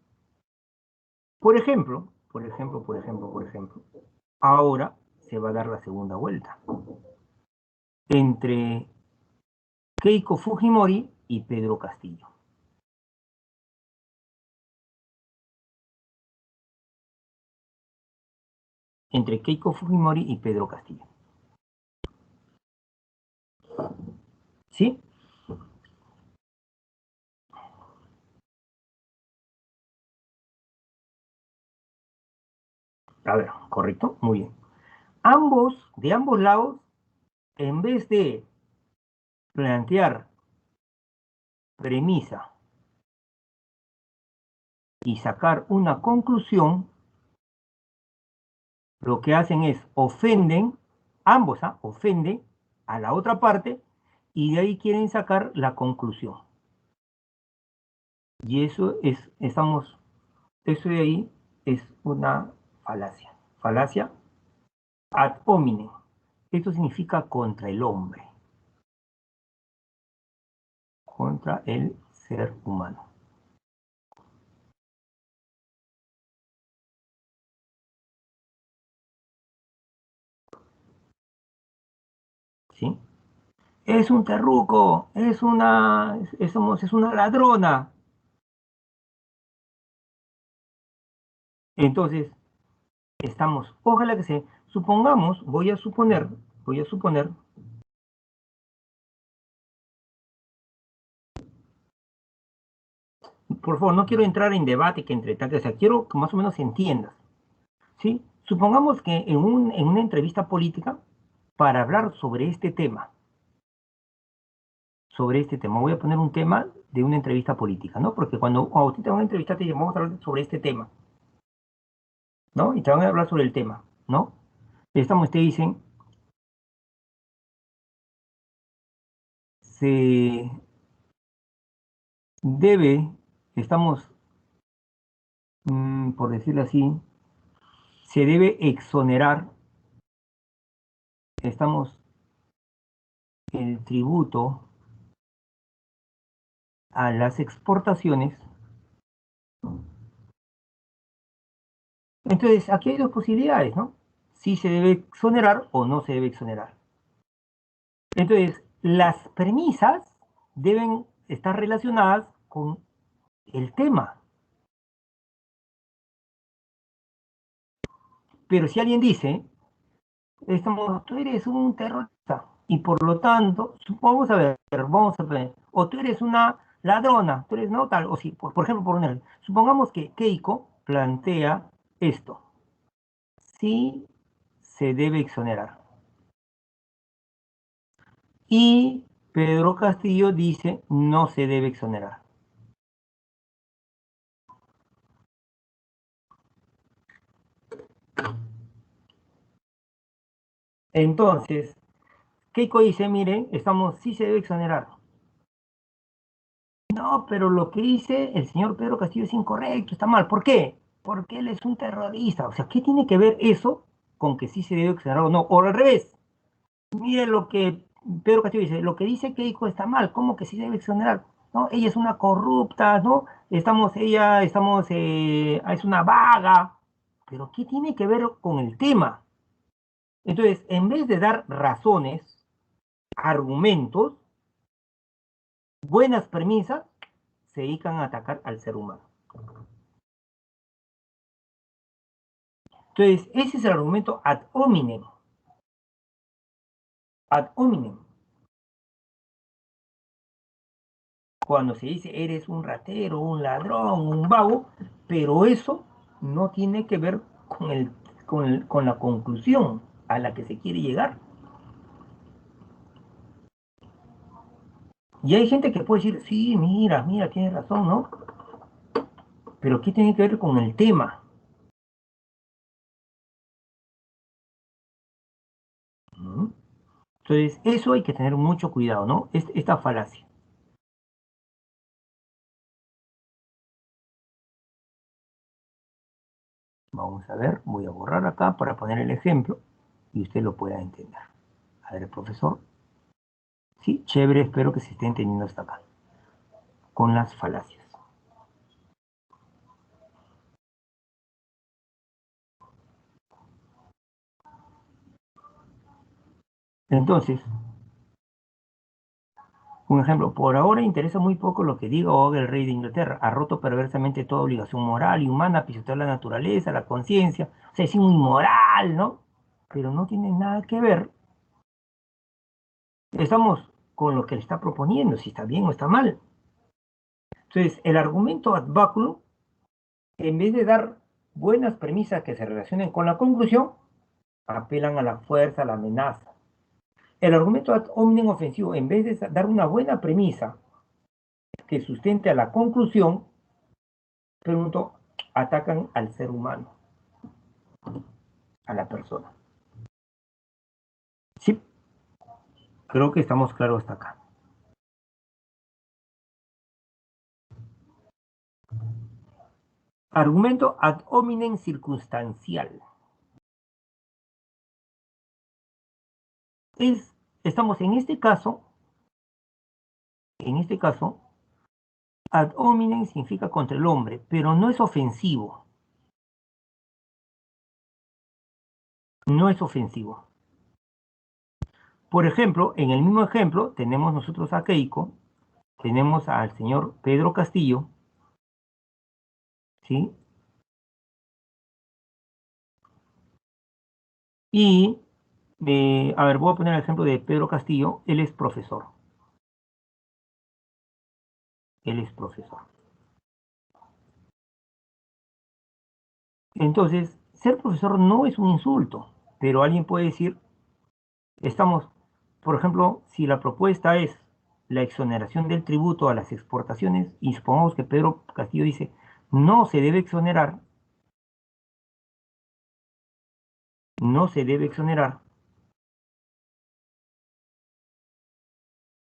Por ejemplo, ahora se va a dar la segunda vuelta entre Keiko Fujimori y Pedro Castillo. Entre Keiko Fujimori y Pedro Castillo. ¿Sí? A ver, correcto, muy bien. De ambos lados, en vez de plantear premisa y sacar una conclusión, lo que hacen es ofenden, ambos ofenden a la otra parte y de ahí quieren sacar la conclusión. Y eso de ahí es una falacia. Falacia ad hominem. Esto significa contra el hombre, contra el ser humano. ¿Sí? Es un terruco, es una ladrona. Entonces, estamos, ojalá que supongamos, voy a suponer, por favor, no quiero entrar en debate que entre tanto, o sea, quiero que más o menos entiendas, ¿sí? Supongamos que en una entrevista política, para hablar sobre este tema, voy a poner un tema de una entrevista política, ¿no? Porque cuando a usted te van a entrevistar, te dicen, vamos a hablar sobre este tema, ¿no? Y te van a hablar sobre el tema, ¿no? Estamos, te dicen, se debe, estamos, por decirlo así, se debe exonerar, estamos, el tributo a las exportaciones. Entonces, aquí hay dos posibilidades, ¿no? Si se debe exonerar o no se debe exonerar. Entonces, las premisas deben estar relacionadas con el tema. Pero si alguien dice, tú eres un terrorista y por lo tanto, vamos a ver, o tú eres una ladrona, tú eres no tal, o si, por ejemplo, supongamos que Keiko plantea esto, sí se debe exonerar. Y Pedro Castillo dice, no se debe exonerar. Entonces, Keiko dice, miren, sí se debe exonerar. No, pero lo que dice el señor Pedro Castillo es incorrecto, está mal. ¿Por qué? Porque él es un terrorista. O sea, ¿qué tiene que ver eso con que sí se debe exonerar o no? O al revés, mire lo que Pedro Castillo dice, lo que dice Keiko está mal, ¿cómo que sí debe exonerar? ¿No? Ella es una corrupta, ¿no? Es una vaga. Pero ¿qué tiene que ver con el tema? Entonces, en vez de dar razones, argumentos, buenas premisas, se dedican a atacar al ser humano. Entonces, ese es el argumento ad hominem. Ad hominem. Cuando se dice eres un ratero, un ladrón, un vago, pero eso no tiene que ver con la conclusión a la que se quiere llegar. Y hay gente que puede decir, sí, mira, tienes razón, ¿no? Pero ¿qué tiene que ver con el tema? ¿Mm? Entonces, eso hay que tener mucho cuidado, ¿no? Esta falacia. Vamos a ver, voy a borrar acá para poner el ejemplo y usted lo pueda entender. A ver, profesor. Sí, chévere, espero que se esté entendiendo hasta acá. Con las falacias. Entonces, un ejemplo, por ahora interesa muy poco lo que diga o haga el rey de Inglaterra. Ha roto perversamente toda obligación moral y humana, pisotear la naturaleza, la conciencia. O sea, es inmoral, ¿no? Pero no tiene nada que ver. Estamos con lo que le está proponiendo, si está bien o está mal. Entonces, el argumento ad baculum, en vez de dar buenas premisas que se relacionen con la conclusión, apelan a la fuerza, a la amenaza. El argumento ad hominem ofensivo, en vez de dar una buena premisa que sustente a la conclusión, pregunto, atacan al ser humano, a la persona. Sí, creo que estamos claros hasta acá. Argumento ad hominem circunstancial. Estamos en este caso, ad hominem significa contra el hombre, pero no es ofensivo. No es ofensivo. Por ejemplo, en el mismo ejemplo, tenemos nosotros a Keiko, tenemos al señor Pedro Castillo, ¿sí? Y, a ver, voy a poner el ejemplo de Pedro Castillo. Él es profesor. Él es profesor. Entonces, ser profesor no es un insulto, pero alguien puede decir, estamos, por ejemplo, si la propuesta es la exoneración del tributo a las exportaciones, y supongamos que Pedro Castillo dice, no se debe exonerar, no se debe exonerar,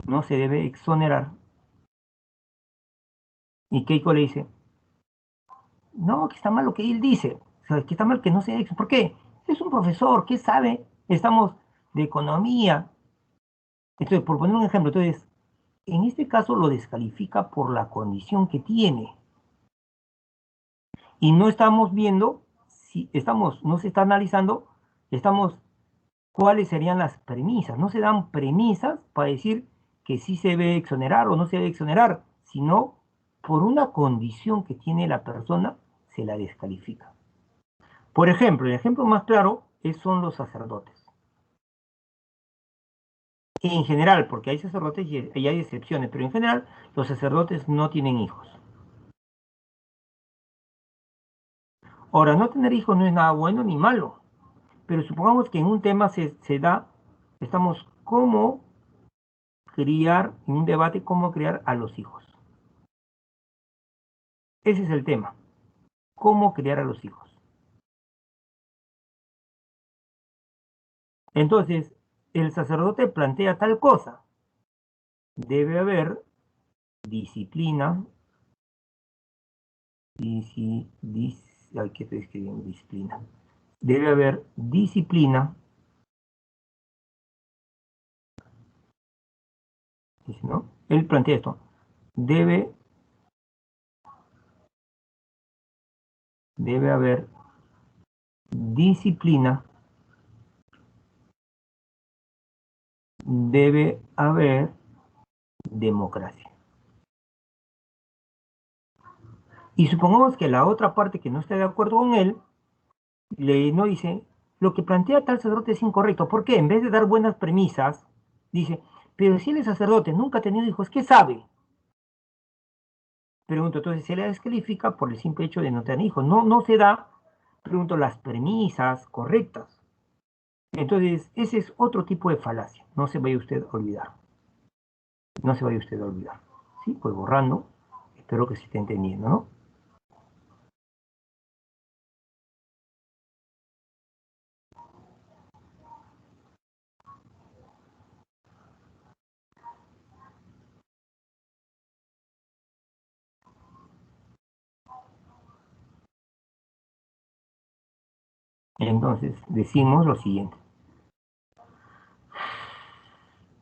no se debe exonerar, y Keiko le dice, no, que está mal lo que él dice, o sea, que está mal que no se ¿por qué? Es un profesor, ¿qué sabe? Estamos de economía. Entonces, por poner un ejemplo, entonces, en este caso lo descalifica por la condición que tiene. Y no estamos viendo, si estamos, no se está analizando, estamos, cuáles serían las premisas. No se dan premisas para decir que sí se debe exonerar o no se debe exonerar, sino por una condición que tiene la persona, se la descalifica. Por ejemplo, el ejemplo más claro son los sacerdotes. En general, porque hay sacerdotes y hay excepciones, pero en general los sacerdotes no tienen hijos. Ahora, no tener hijos no es nada bueno ni malo, pero supongamos que en un tema se da, estamos cómo criar, en un debate, cómo criar a los hijos. Ese es el tema, cómo criar a los hijos. Entonces, el sacerdote plantea tal cosa. Debe haber disciplina, hay que escribir disciplina. Debe haber disciplina, ¿no? Él plantea esto. Debe, debe haber disciplina, debe haber democracia. Y supongamos que la otra parte que no esté de acuerdo con él, no dice, lo que plantea tal sacerdote es incorrecto. ¿Por qué? En vez de dar buenas premisas, dice, pero si él es sacerdote, nunca ha tenido hijos, ¿qué sabe? Pregunto, entonces se le descalifica por el simple hecho de no tener hijos. No, no se da, pregunto, las premisas correctas. Entonces, ese es otro tipo de falacia. No se vaya usted a olvidar. No se vaya usted a olvidar. Sí, pues borrando. Espero que se esté entendiendo, ¿no? Entonces, decimos lo siguiente.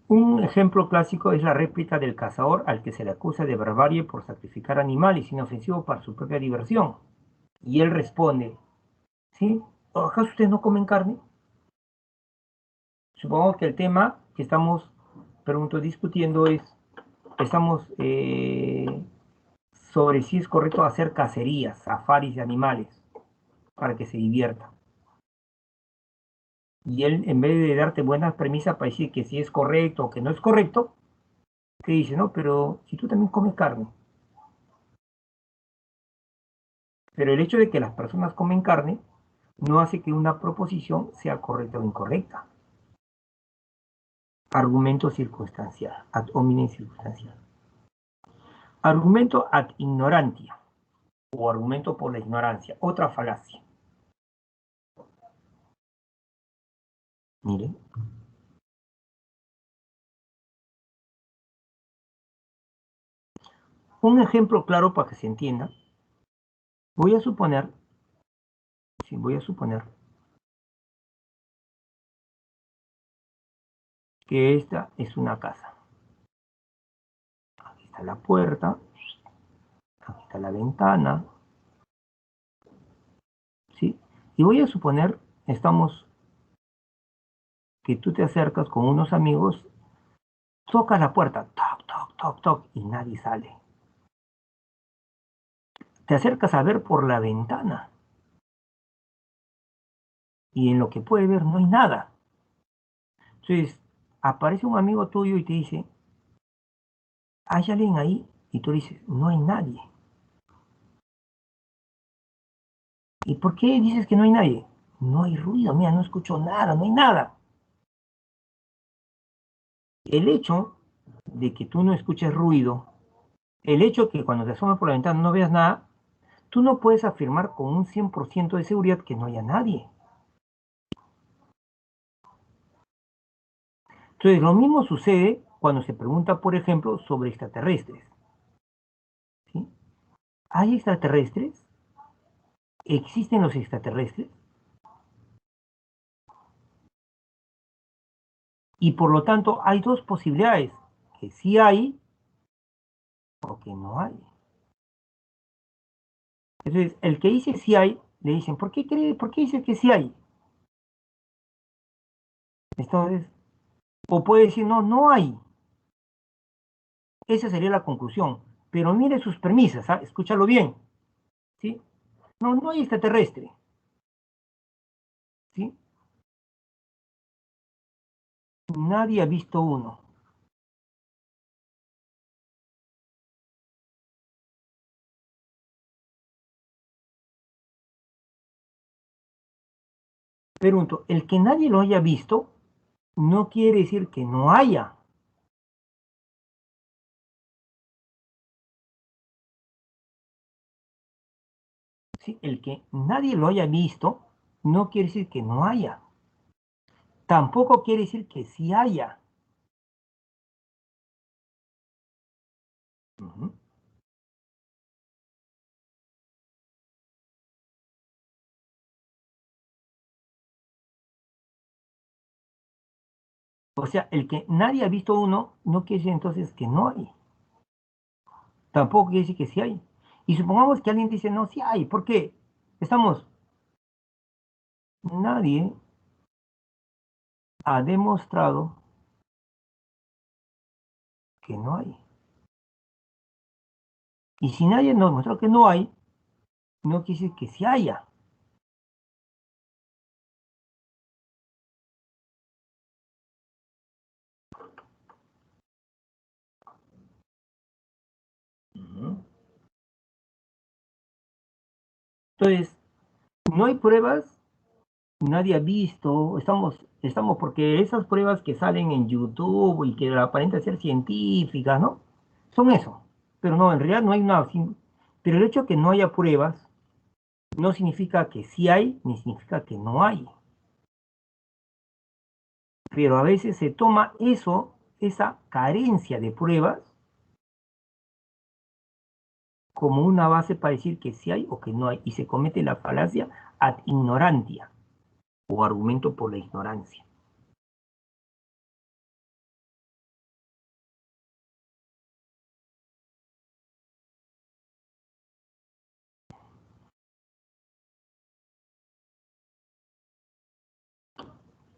Un ejemplo clásico es la réplica del cazador al que se le acusa de barbarie por sacrificar animales inofensivos para su propia diversión. Y él responde, ¿sí? ¿Acaso ustedes no comen carne? Supongamos que el tema que estamos, pregunto, discutiendo es, estamos sobre si es correcto hacer cacerías, safaris de animales para que se divierta. Y él, en vez de darte buenas premisas para decir que si es correcto o que no es correcto, te dice, no, pero si tú también comes carne. Pero el hecho de que las personas comen carne no hace que una proposición sea correcta o incorrecta. Argumento circunstancial, ad hominem circunstancial. Argumento ad ignorantia o argumento por la ignorancia, otra falacia. Miren, un ejemplo claro para que se entienda. Voy a suponer, sí, voy a suponer que esta es una casa. Aquí está la puerta, aquí está la ventana, ¿sí? Y voy a suponer, estamos, que tú te acercas con unos amigos, tocas la puerta, toc, toc, toc, toc, y nadie sale. Te acercas a ver por la ventana y en lo que puede ver no hay nada. Entonces, aparece un amigo tuyo y te dice, ¿hay alguien ahí? Y tú dices, no hay nadie. ¿Y por qué dices que no hay nadie? No hay ruido, mira, no escucho nada, no hay nada. El hecho de que tú no escuches ruido, el hecho de que cuando te asomas por la ventana no veas nada, tú no puedes afirmar con un 100% de seguridad que no haya nadie. Entonces, lo mismo sucede cuando se pregunta, por ejemplo, sobre extraterrestres. ¿Sí? ¿Hay extraterrestres? ¿Existen los extraterrestres? Y por lo tanto, hay dos posibilidades, que sí hay o que no hay. Entonces, el que dice sí hay, le dicen, ¿por qué dice que sí hay? Entonces, o puede decir, no, no hay. Esa sería la conclusión. Pero mire sus premisas, ¿ah? Escúchalo bien. ¿Sí? No, no hay extraterrestre. ¿Sí? Nadie ha visto uno. Pregunto, el que nadie lo haya visto no quiere decir que no haya. ¿Sí? El que nadie lo haya visto no quiere decir que no haya. Tampoco quiere decir que sí haya. Ujú. O sea, el que nadie ha visto uno no quiere decir entonces que no hay. Tampoco quiere decir que sí hay. Y supongamos que alguien dice, no, sí hay. ¿Por qué? Estamos, nadie ha demostrado que no hay. Y si nadie nos demostró que no hay, no quiere decir que sí haya. Ujú. Entonces, no hay pruebas, nadie ha visto, estamos porque esas pruebas que salen en YouTube y que aparentan ser científicas, ¿no? Son eso. Pero no, en realidad no hay nada. Pero el hecho de que no haya pruebas no significa que sí hay, ni significa que no hay. Pero a veces se toma eso, esa carencia de pruebas, como una base para decir que sí hay o que no hay, y se comete la falacia ad ignorantia o argumento por la ignorancia.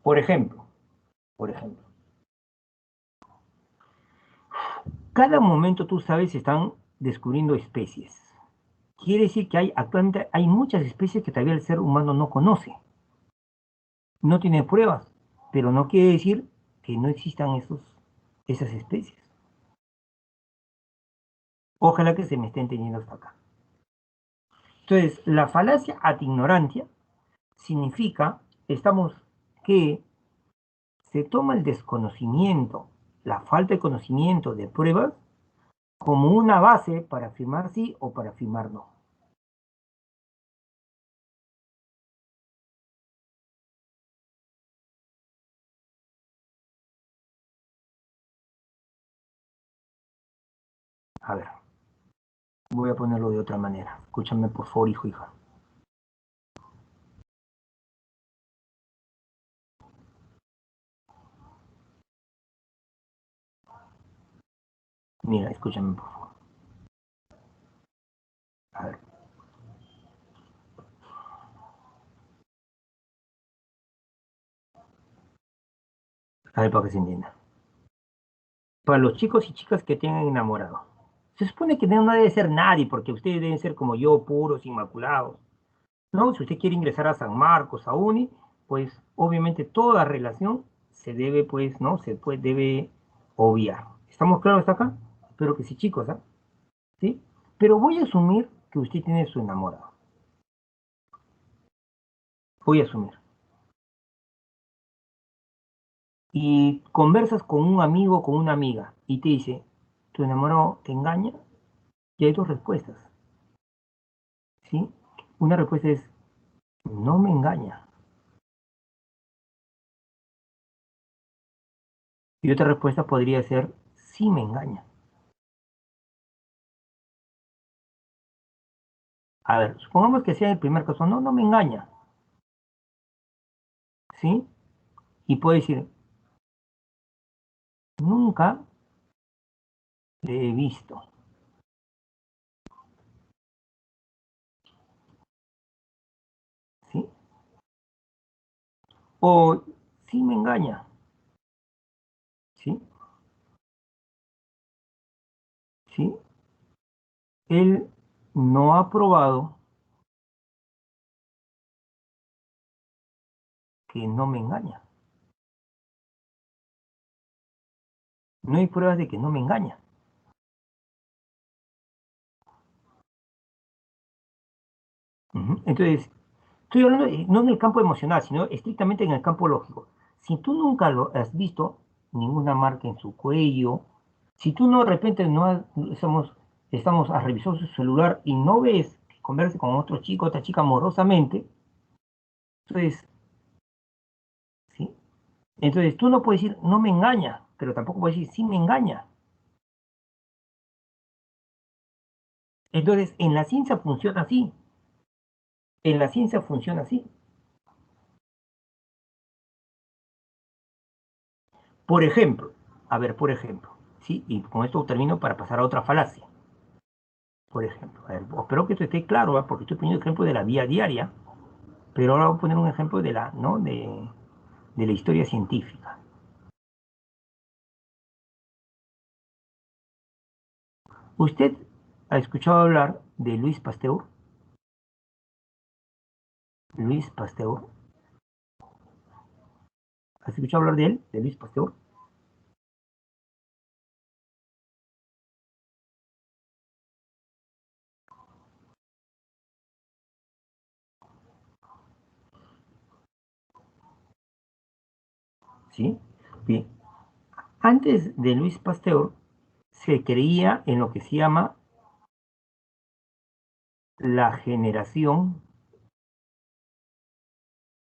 Por ejemplo, por ejemplo, cada momento tú sabes están descubriendo especies. Quiere decir que actualmente hay muchas especies que todavía el ser humano no conoce, no tiene pruebas, pero no quiere decir que no existan esas especies. Ojalá que se me esté entendiendo hasta acá. Entonces, la falacia ad ignorantia significa, estamos, que se toma el desconocimiento, la falta de conocimiento de pruebas, como una base para afirmar sí o para afirmar no. A ver, voy a ponerlo de otra manera. Escúchame por favor, hijo, hija. Mira, escúchame por favor. A ver, a ver para que se entienda. Para los chicos y chicas que tengan enamorado. Se supone que no debe ser nadie, porque ustedes deben ser como yo, puros, inmaculados. ¿No? Si usted quiere ingresar a San Marcos, a Uni, pues obviamente toda relación se debe, pues, ¿no? Debe obviar. ¿Estamos claros hasta acá? Espero que sí, chicos, ¿ah? ¿Sí? Pero voy a asumir que usted tiene su enamorado. Voy a asumir. Y conversas con un amigo o con una amiga y te dice, ¿tu enamorado te engaña? Y hay dos respuestas, ¿sí? Una respuesta es, no me engaña. Y otra respuesta podría ser, sí me engaña. A ver, supongamos que sea el primer caso, no, no me engaña, ¿sí? Y puede decir, nunca le he visto, ¿sí? O sí me engaña, ¿sí? ¿Sí? Él no ha probado que no me engaña. No hay pruebas de que no me engaña. Ujú. Entonces, estoy hablando no en el campo emocional, sino estrictamente en el campo lógico. Si tú nunca lo has visto, ninguna marca en su cuello, si tú no de repente no estamos a revisar su celular y no ves que converse con otro chico, otra chica amorosamente, entonces, ¿sí? Entonces tú no puedes decir no me engaña, pero tampoco puedes decir sí me engaña. Entonces, en la ciencia funciona así. En la ciencia funciona así. Por ejemplo, a ver, por ejemplo, ¿sí? Y con esto termino para pasar a otra falacia. Por ejemplo, a ver, espero que esto esté claro, ¿va? Porque estoy poniendo ejemplo de la vida diaria, pero ahora voy a poner un ejemplo de la, ¿no? De la historia científica. ¿Usted ha escuchado hablar de Luis Pasteur? Luis Pasteur. ¿Has escuchado hablar de él, de Luis Pasteur? ¿Sí? Bien. Antes de Luis Pasteur se creía en lo que se llama la generación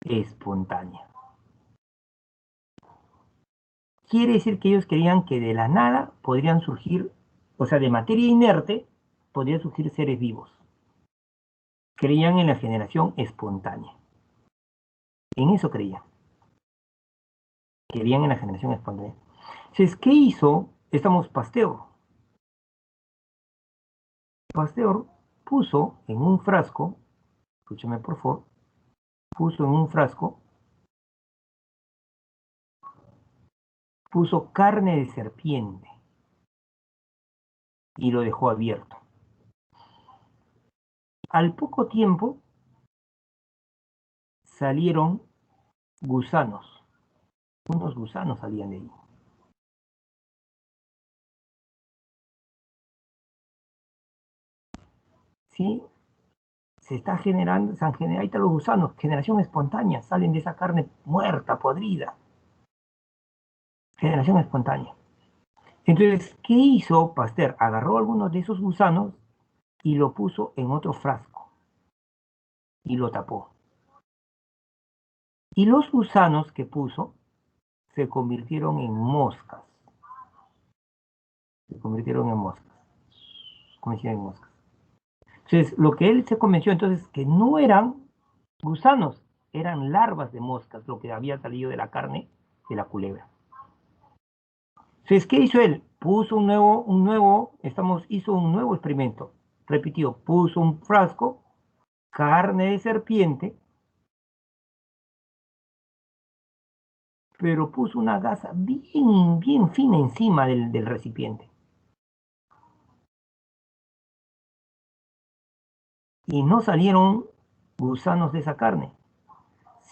espontánea. Quiere decir que ellos creían que de la nada podrían surgir, o sea, de materia inerte, podrían surgir seres vivos. Creían en la generación espontánea. En eso creían. Creían en la generación espontánea. Entonces, ¿qué hizo? Estamos Pasteur. Pasteur puso en un frasco, escúchame por favor, puso en un frasco, puso carne de serpiente y lo dejó abierto. Al poco tiempo salieron gusanos, unos gusanos salían de ahí. ¿Sí? Se está generando, ahí están los gusanos, generación espontánea, salen de esa carne muerta, podrida, generación espontánea. Entonces, ¿qué hizo Pasteur? Agarró algunos de esos gusanos y lo puso en otro frasco y lo tapó. Y los gusanos que puso se convirtieron en moscas, se convirtieron en moscas, convirtieron en moscas. Entonces, lo que él se convenció entonces que no eran gusanos, eran larvas de moscas, lo que había salido de la carne de la culebra. Entonces, ¿qué hizo él? Puso hizo un nuevo experimento. Repitió, puso un frasco, carne de serpiente, pero puso una gasa bien, bien fina encima del recipiente. Y no salieron gusanos de esa carne,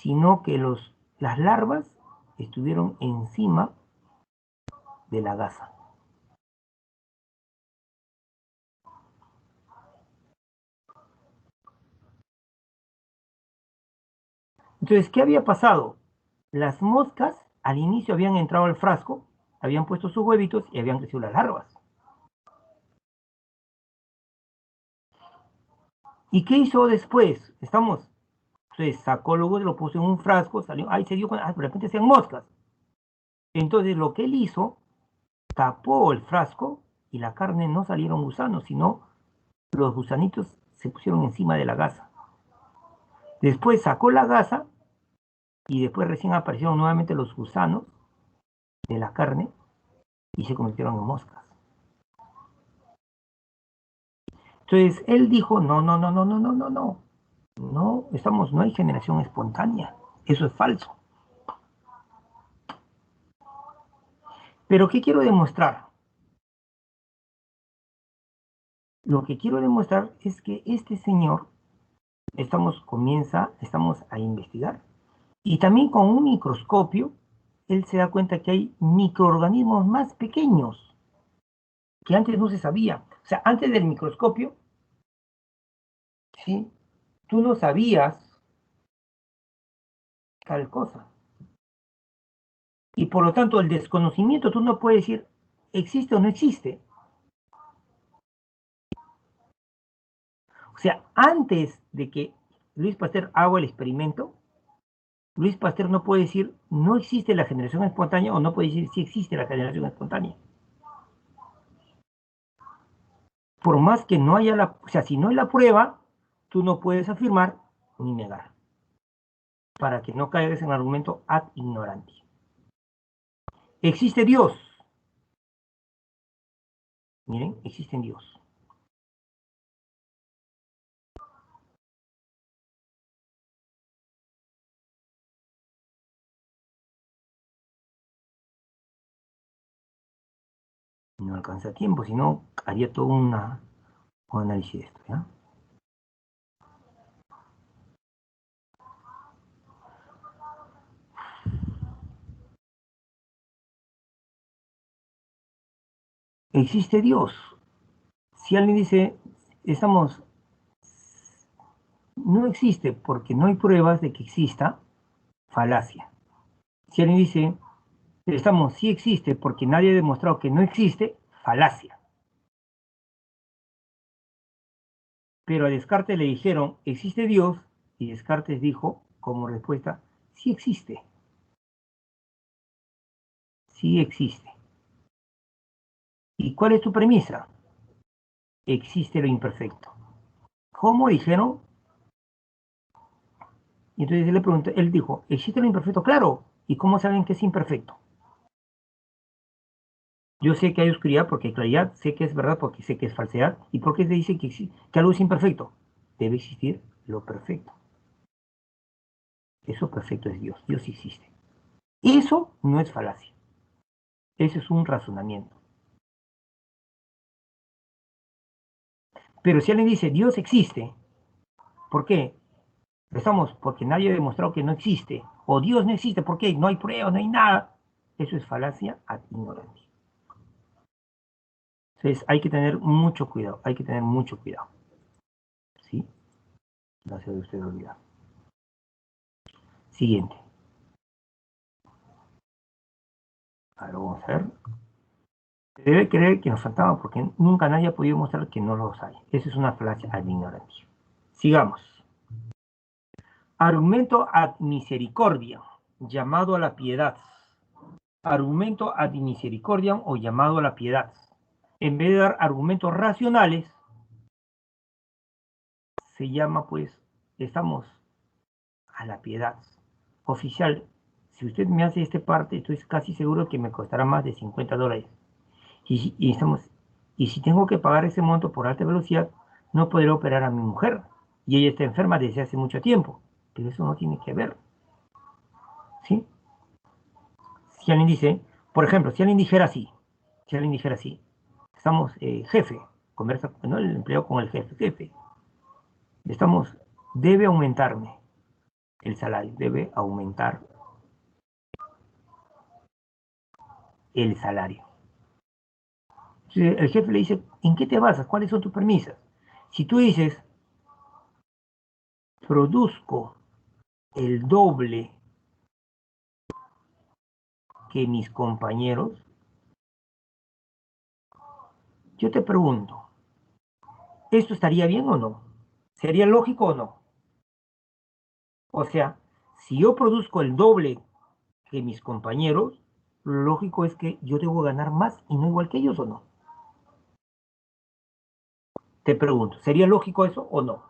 sino que las larvas estuvieron encima de la gasa. Entonces, ¿qué había pasado? Las moscas al inicio habían entrado al frasco, habían puesto sus huevitos y habían crecido las larvas. ¿Y qué hizo después? Entonces sacó luego, lo puso en un frasco, salió, ahí se dio cuenta, de repente hacían moscas. Entonces lo que él hizo, tapó el frasco y la carne no salieron gusanos, sino los gusanitos se pusieron encima de la gasa. Después sacó la gasa y después recién aparecieron nuevamente los gusanos de la carne y se convirtieron en moscas. Entonces él dijo, no, no, no, no, no, no, no, no. No hay generación espontánea. Eso es falso. Pero ¿qué quiero demostrar? Lo que quiero demostrar es que este señor, estamos a investigar. Y también con un microscopio, él se da cuenta que hay microorganismos más pequeños que antes no se sabía. O sea, antes del microscopio, ¿sí? Tú no sabías tal cosa. Y por lo tanto, el desconocimiento, tú no puedes decir existe o no existe. O sea, antes de que Luis Pasteur haga el experimento, Luis Pasteur no puede decir no existe la generación espontánea o no puede decir sí existe la generación espontánea. Por más que no haya o sea, si no hay la prueba, tú no puedes afirmar ni negar, para que no caigas en el argumento ad ignoranti. ¿Existe Dios? Miren, existe Dios. No alcanza tiempo, si no, haría todo un análisis de esto, ¿ya? ¿Existe Dios? Si alguien dice, no existe porque no hay pruebas de que exista, falacia. Si alguien dice, sí existe porque nadie ha demostrado que no existe, falacia. Pero a Descartes le dijeron, existe Dios, y Descartes dijo como respuesta, sí existe. Sí existe. ¿Y cuál es tu premisa? Existe lo imperfecto. ¿Cómo dijeron? Y entonces él le preguntó, él dijo, ¿existe lo imperfecto? Claro. ¿Y cómo saben que es imperfecto? Yo sé que hay oscuridad porque hay claridad, sé que es verdad porque sé que es falsedad. ¿Y por qué se dice que algo es imperfecto? Debe existir lo perfecto. Eso perfecto es Dios. Dios existe. Eso no es falacia. Eso es un razonamiento. Pero si alguien dice Dios existe, ¿por qué? Porque nadie ha demostrado que no existe. O Dios no existe, ¿por qué? No hay pruebas, no hay nada. Eso es falacia ad ignorantia. Entonces hay que tener mucho cuidado, hay que tener mucho cuidado. ¿Sí? No se debe usted olvidar. Siguiente. Ahora vamos a ver. Se debe creer que nos faltaba porque nunca nadie ha podido mostrar que no los hay. Eso es una falacia ad ignorantia. Sigamos. Argumento ad misericordia, llamado a la piedad. Argumento ad misericordiam o llamado a la piedad. En vez de dar argumentos racionales, se llama pues, estamos a la piedad. Oficial, si usted me hace este parte, estoy casi seguro que me costará más de $50. Y si tengo que pagar ese monto por alta velocidad, no podré operar a mi mujer. Y ella está enferma desde hace mucho tiempo. Pero eso no tiene que ver. ¿Sí? Si alguien dice, por ejemplo, si alguien dijera así, estamos, jefe, conversa, ¿no? El empleado con el jefe, debe aumentarme. el salario, debe aumentar el salario. Entonces, el jefe le dice, ¿en qué te basas? ¿Cuáles son tus premisas? Si tú dices, produzco el doble que mis compañeros, yo te pregunto, ¿esto estaría bien o no? ¿Sería lógico o no? O sea, si yo produzco el doble que mis compañeros, lo lógico es que yo debo ganar más y no igual que ellos o no. Te pregunto, ¿sería lógico eso o no?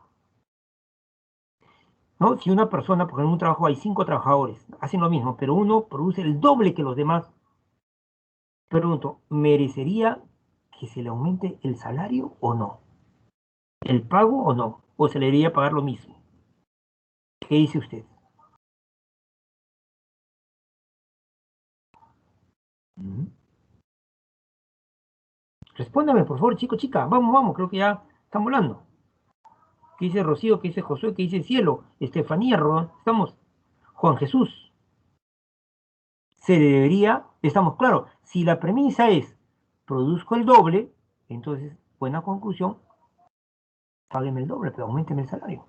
¿No? Si una persona, porque en un trabajo hay 5 trabajadores, hacen lo mismo, pero uno produce el doble que los demás, pregunto, ¿merecería que se le aumente el salario o no? ¿El pago o no? ¿O se le debería pagar lo mismo? ¿Qué dice usted? ¿Mm? Respóndame, por favor, chico, chica. Vamos, vamos, creo que ya están volando. ¿Qué dice Rocío? ¿Qué dice Josué? ¿Qué dice Cielo? Estefanía, estamos. Juan Jesús. Se debería, estamos claros, si la premisa es produzco el doble, entonces, buena conclusión, págueme el doble, pero aumenteme el salario.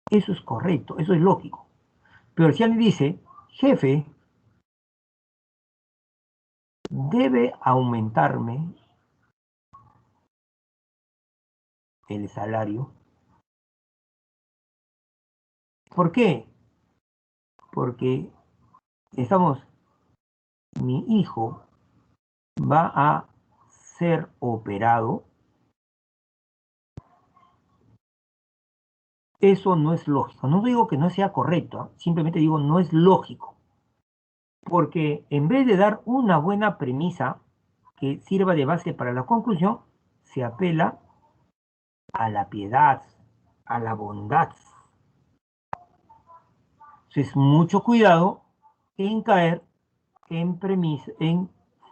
Eso es correcto, eso es lógico. Pero si alguien dice, jefe, debe aumentarme el salario. ¿Por qué? Porque estamos, mi hijo va a ser operado. Eso no es lógico. No digo que no sea correcto, simplemente digo no es lógico. Porque en vez de dar una buena premisa que sirva de base para la conclusión, se apela a la piedad, a la bondad. Entonces, mucho cuidado en caer en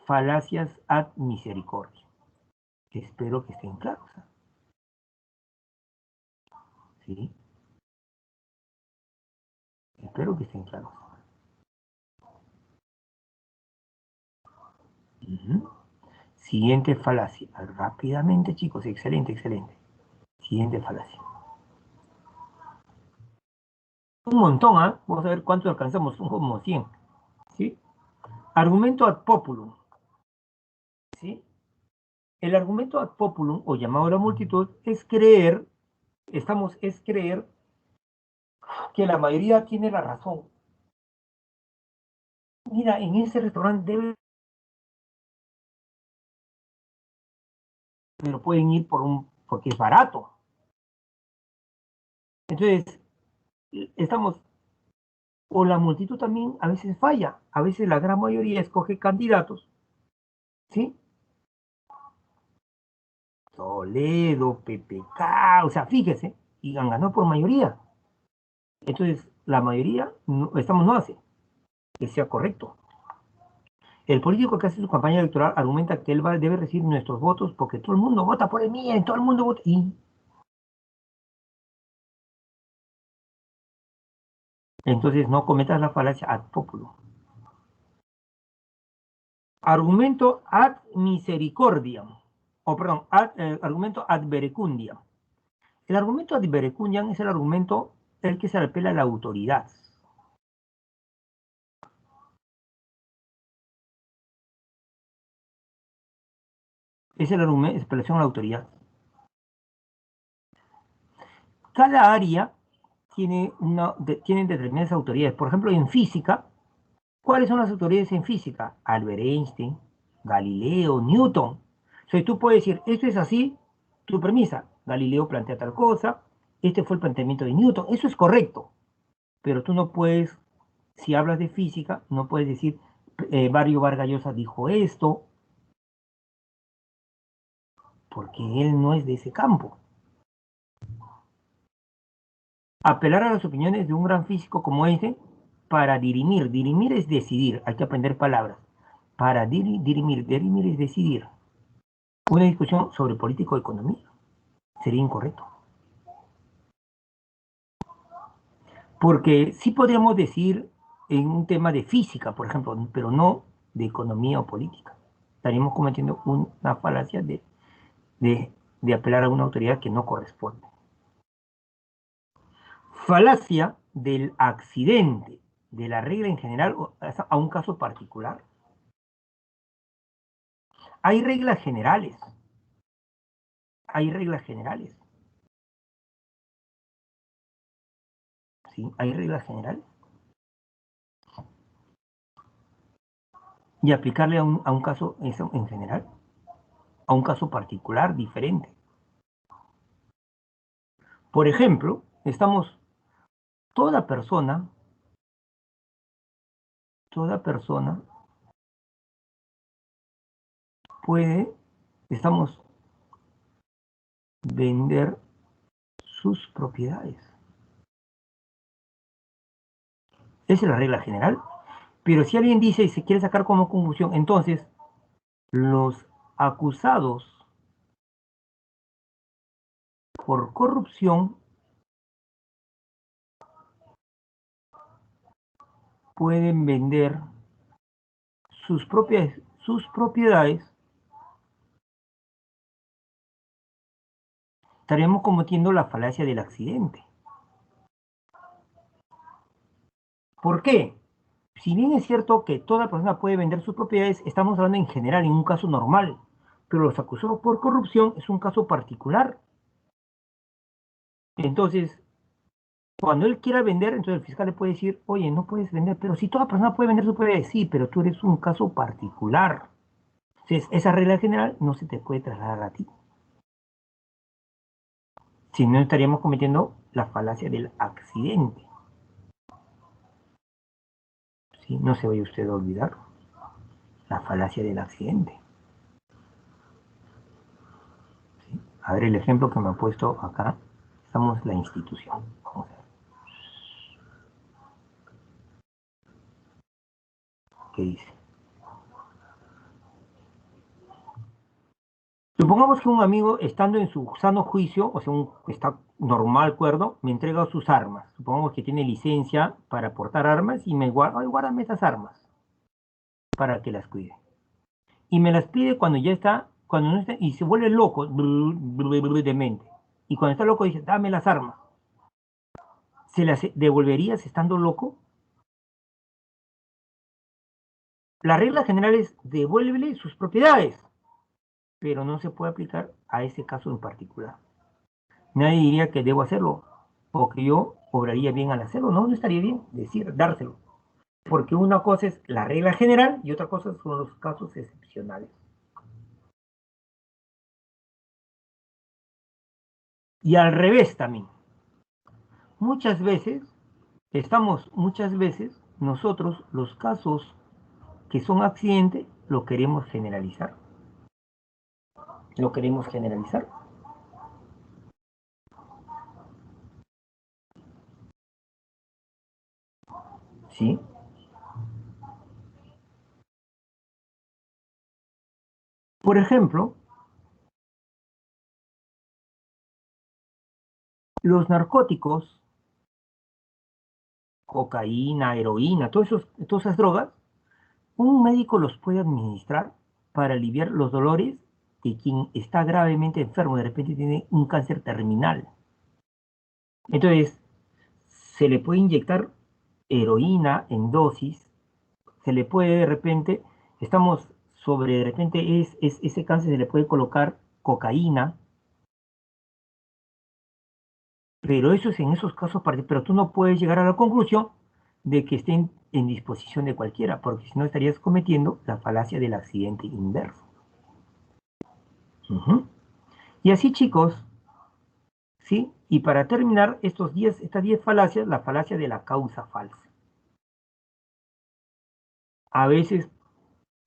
falacias ad misericordia. Espero que estén claros. ¿Sí? Espero que estén claros. Uh-huh. Siguiente falacia. Rápidamente, chicos. Excelente, excelente. Siguiente falacia. Un montón, ¿ah? ¿Eh? Vamos a ver cuántos alcanzamos. Son como 100. ¿Sí? Argumento ad populum. ¿Sí? El argumento ad populum, o llamado a la multitud, es creer, es creer que la mayoría tiene la razón. Mira, en ese restaurante debe, pero pueden ir porque es barato. Entonces, estamos, o la multitud también a veces falla, a veces la gran mayoría escoge candidatos, ¿sí? Toledo, PPK, o sea, fíjese, y ganó por mayoría. Entonces, la mayoría, no hace que sea correcto. El político que hace su campaña electoral argumenta que él debe recibir nuestros votos porque todo el mundo vota por el mío, todo el mundo vota. Y entonces no cometas la falacia ad populum. Argumento ad misericordiam, o perdón, argumento ad verecundiam. El argumento ad verecundiam es el argumento el que se apela a la autoridad. Es el argumento de apelación a la autoridad. Cada área tiene determinadas autoridades. Por ejemplo, en física, ¿cuáles son las autoridades en física? Albert Einstein, Galileo, Newton. Entonces tú puedes decir, esto es así, tu premisa. Galileo plantea tal cosa, este fue el planteamiento de Newton, eso es correcto. Pero tú no puedes, si hablas de física, no puedes decir, Mario Vargas Llosa dijo esto, porque él no es de ese campo. Apelar a las opiniones de un gran físico como este para dirimir. Dirimir es decidir, hay que aprender palabras. Para dirimir es decidir. Una discusión sobre política o economía sería incorrecto. Porque sí podríamos decir en un tema de física, por ejemplo, pero no de economía o política. Estaríamos cometiendo una falacia de, de apelar a una autoridad que no corresponde. Falacia del accidente, de la regla en general o a un caso particular. Hay reglas generales. Hay reglas generales. ¿Sí? Hay reglas generales. Y aplicarle a un caso eso en general, a un caso particular diferente. Por ejemplo, toda persona, toda persona puede, estamos vender sus propiedades. Esa es la regla general. Pero si alguien dice y se quiere sacar como conclusión, entonces los acusados por corrupción pueden vender sus propiedades, estaríamos cometiendo la falacia del accidente. ¿Por qué? Si bien es cierto que toda persona puede vender sus propiedades, estamos hablando en general, en un caso normal, pero los acusados por corrupción es un caso particular. Entonces, cuando él quiera vender, entonces el fiscal le puede decir, oye, no puedes vender, pero si toda persona puede vender sus propiedades, sí, pero tú eres un caso particular. Entonces, esa regla general no se te puede trasladar a ti. Si no, estaríamos cometiendo la falacia del accidente. ¿Sí? No se vaya usted a olvidar la falacia del accidente. ¿Sí? A ver el ejemplo que me ha puesto acá. Estamos la institución. Vamos a ver qué dice. Supongamos que un amigo, estando en su sano juicio, o sea, está normal, cuerdo, me entrega sus armas. Supongamos que tiene licencia para portar armas y me guarda, ay, guárdame esas armas para que las cuide. Y me las pide cuando no está, y se vuelve loco, de mente. Y cuando está loco dice, dame las armas. ¿Se las devolverías estando loco? La regla general es devuélvele sus propiedades, pero no se puede aplicar a ese caso en particular. Nadie diría que debo hacerlo o que yo obraría bien al hacerlo. No, no estaría bien decir, dárselo. Porque una cosa es la regla general y otra cosa son los casos excepcionales. Y al revés también. Muchas veces, muchas veces, nosotros los casos que son accidentes lo queremos generalizar. Lo queremos generalizar. ¿Sí? Por ejemplo, los narcóticos, cocaína, heroína, todas esas drogas, un médico los puede administrar para aliviar los dolores de quien está gravemente enfermo, de repente tiene un cáncer terminal. Entonces, se le puede inyectar heroína en dosis, se le puede de repente, estamos sobre, de repente ese cáncer se le puede colocar cocaína, pero eso es en esos casos, pero tú no puedes llegar a la conclusión de que estén en disposición de cualquiera, porque si no estarías cometiendo la falacia del accidente inverso. Ujú. Y así, chicos, ¿sí? Y para terminar, estas 10 falacias, la falacia de la causa falsa. A veces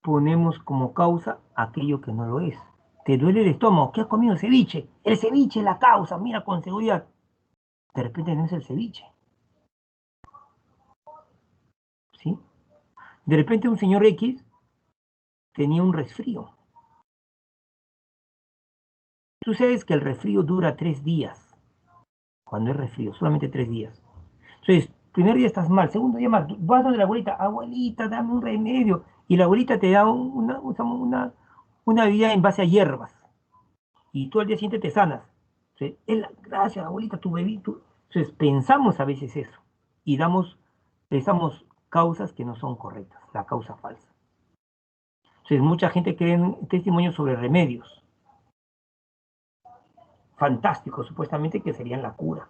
ponemos como causa aquello que no lo es. ¿Te duele el estómago? ¿Qué has comido? Ceviche. El ceviche es la causa, mira con seguridad. De repente no es el ceviche, ¿sí? De repente un señor X tenía un resfrío. Tú sabes que el resfrío dura 3 días, cuando es resfrío, solamente 3 días. Entonces, Primer día estás mal, segundo día mal, vas donde la abuelita, abuelita, dame un remedio. Y la abuelita te da una bebida en base a hierbas. Y tú al día siguiente te sanas. Entonces, gracias, abuelita, tu bebé. Entonces, pensamos a veces eso. Y pensamos causas que no son correctas, la causa falsa. Entonces, mucha gente cree en testimonios sobre remedios fantásticos, supuestamente, que serían la cura.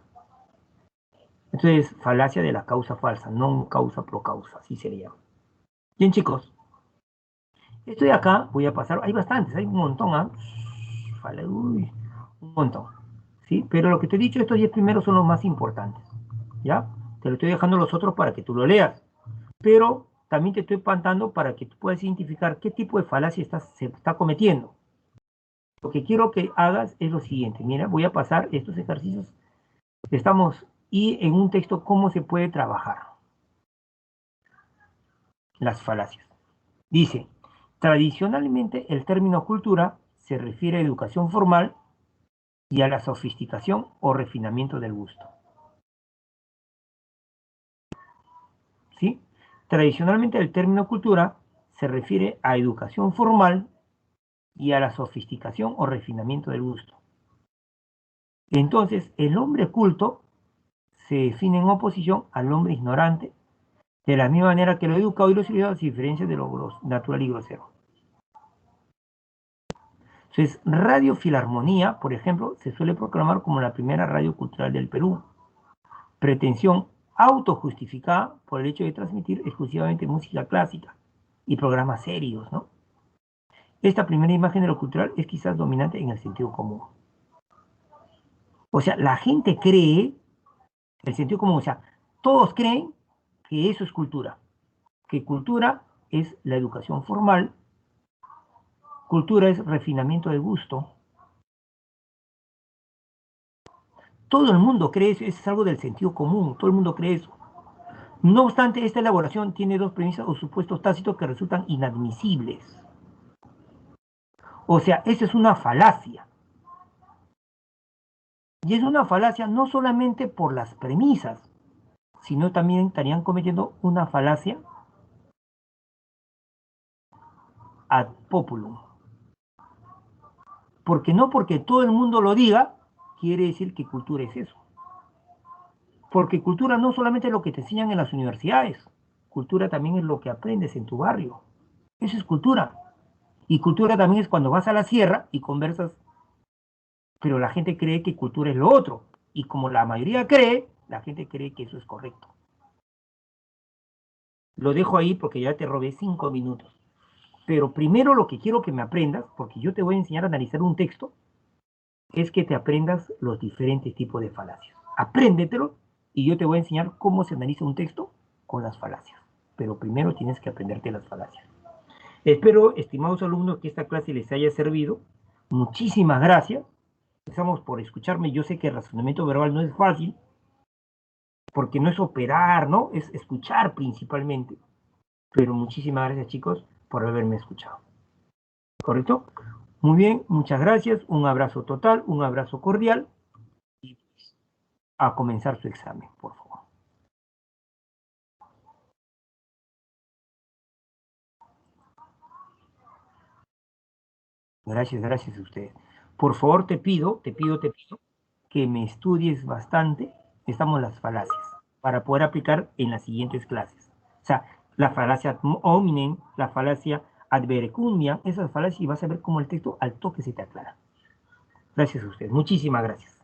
Entonces, falacia de la causa falsa, non causa pro causa, así sería. Bien, chicos, estoy acá, voy a pasar, hay bastantes, hay un montón, ¿ah? Uy, un montón, ¿sí? Pero lo que te he dicho, estos 10 primeros son los más importantes, ¿ya? Te lo estoy dejando los otros para que tú lo leas, pero también te estoy pantando para que tú puedas identificar qué tipo de falacia se está cometiendo. Lo que quiero que hagas es lo siguiente, mira, voy a pasar estos ejercicios, y en un texto, ¿cómo se puede trabajar las falacias? Dice, tradicionalmente el término cultura se refiere a educación formal y a la sofisticación o refinamiento del gusto. ¿Sí? Tradicionalmente el término cultura se refiere a educación formal y a la sofisticación o refinamiento del gusto. Entonces, el hombre culto se define en oposición al hombre ignorante, de la misma manera que lo educado y lo civilizado se diferencia de lo natural y grosero. Entonces, Radio Filarmonía, por ejemplo, se suele proclamar como la primera radio cultural del Perú. Pretensión autojustificada por el hecho de transmitir exclusivamente música clásica y programas serios, ¿no? Esta primera imagen de lo cultural es quizás dominante en el sentido común. O sea, la gente cree, el sentido común, o sea, todos creen que eso es cultura, que cultura es la educación formal, cultura es refinamiento del gusto. Todo el mundo cree eso, es algo del sentido común, todo el mundo cree eso. No obstante, esta elaboración tiene dos premisas o supuestos tácitos que resultan inadmisibles. O sea, esa es una falacia. Y es una falacia no solamente por las premisas, sino también estarían cometiendo una falacia ad populum. Porque no porque todo el mundo lo diga, quiere decir que cultura es eso. Porque cultura no solamente es lo que te enseñan en las universidades, cultura también es lo que aprendes en tu barrio. Eso es cultura. Y cultura también es cuando vas a la sierra y conversas, pero la gente cree que cultura es lo otro. Y como la mayoría cree, la gente cree que eso es correcto. Lo dejo ahí porque ya te robé 5 minutos. Pero primero lo que quiero que me aprendas, porque yo te voy a enseñar a analizar un texto, es que te aprendas los diferentes tipos de falacias. Apréndetelo y yo te voy a enseñar cómo se analiza un texto con las falacias. Pero primero tienes que aprenderte las falacias. Espero, estimados alumnos, que esta clase les haya servido. Muchísimas gracias. Empezamos por escucharme. Yo sé que el razonamiento verbal no es fácil, porque no es operar, ¿no? Es escuchar principalmente. Pero muchísimas gracias, chicos, por haberme escuchado. ¿Correcto? Muy bien, muchas gracias. Un abrazo total, un abrazo cordial. Y a comenzar su examen, por favor. Gracias, gracias a ustedes. Por favor, te pido que me estudies bastante, estamos las falacias, para poder aplicar en las siguientes clases. O sea, la falacia ad hominem, la falacia ad verecundiam, esas falacias y vas a ver cómo el texto al toque se te aclara. Gracias a ustedes, muchísimas gracias.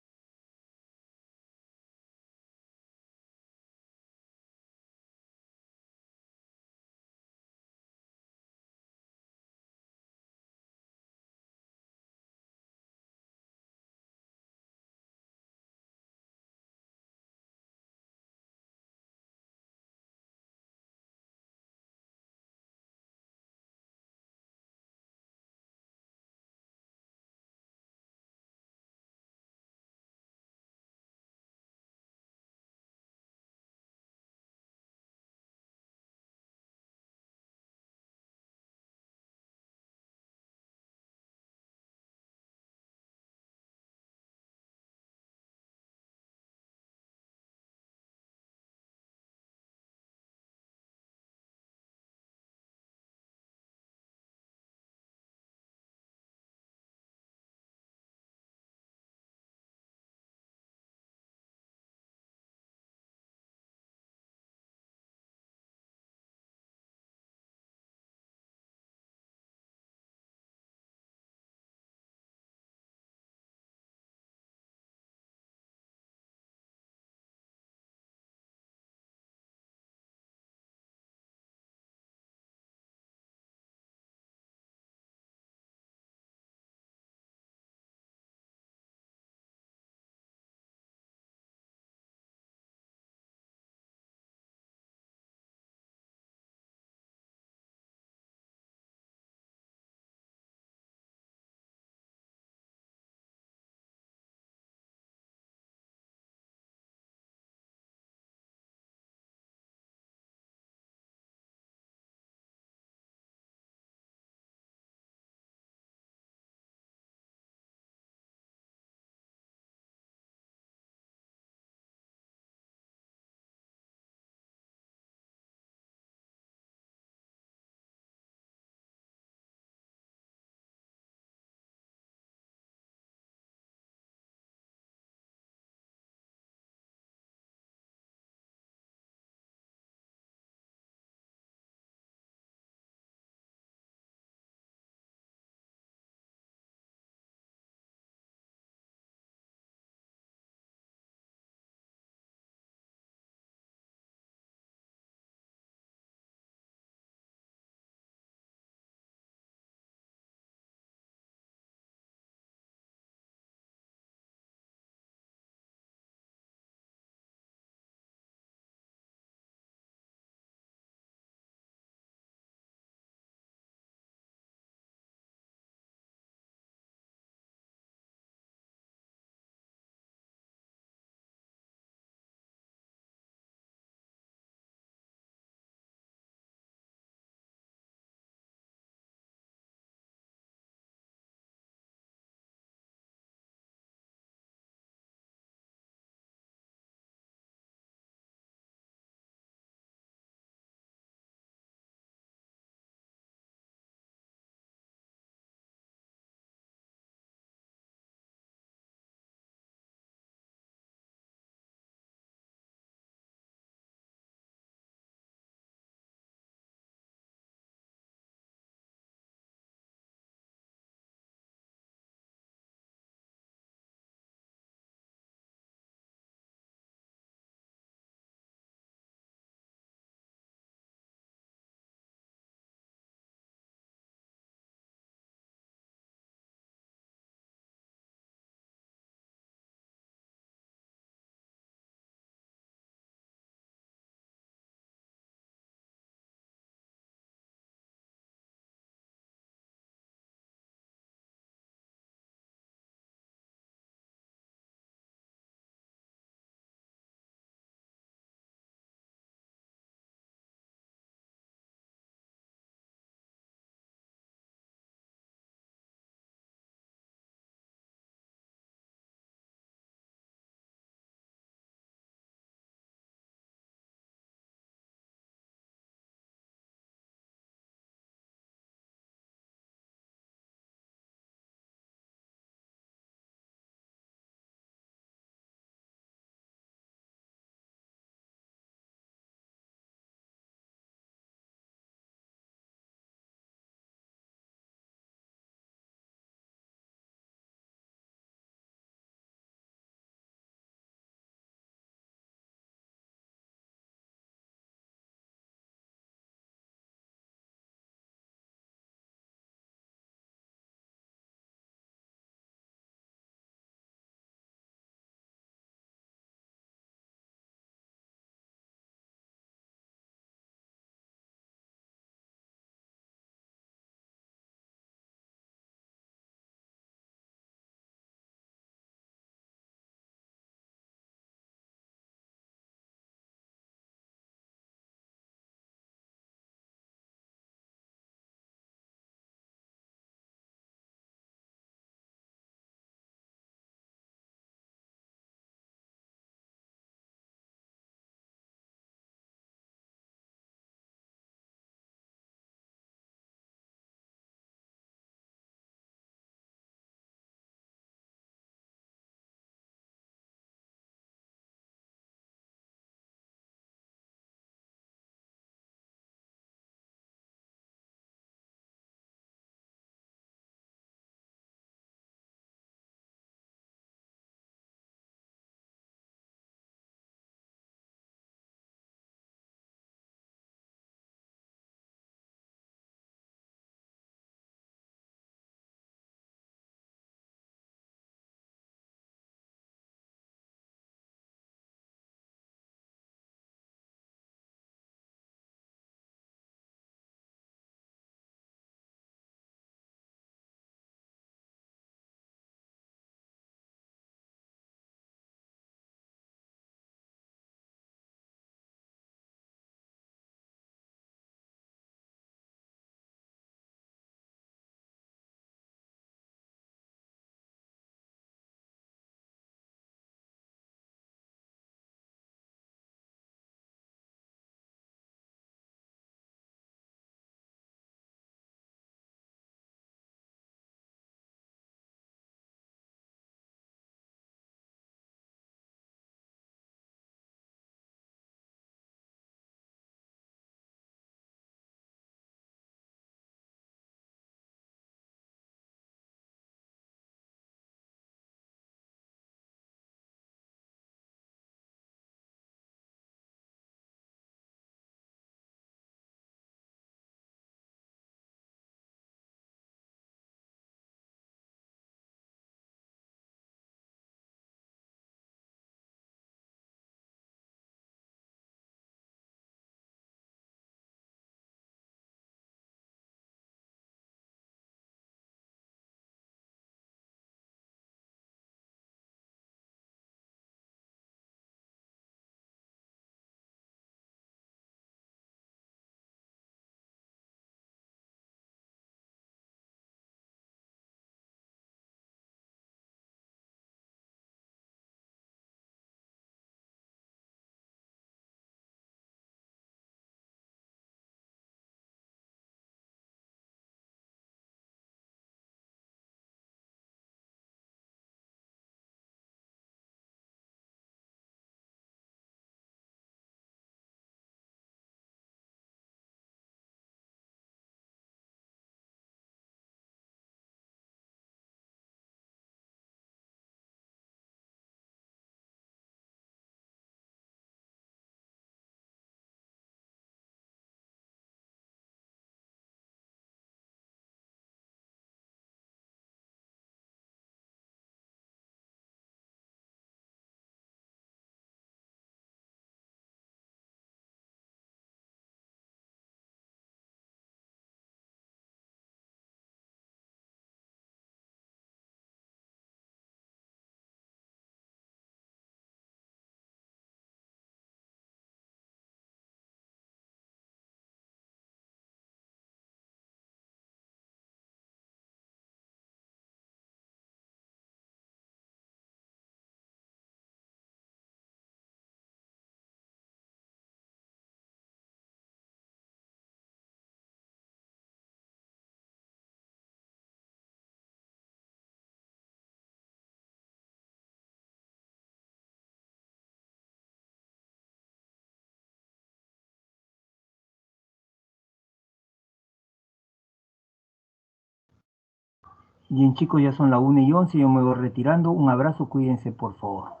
Bien chicos, ya son las 1:11, yo me voy retirando. Un abrazo, cuídense por favor.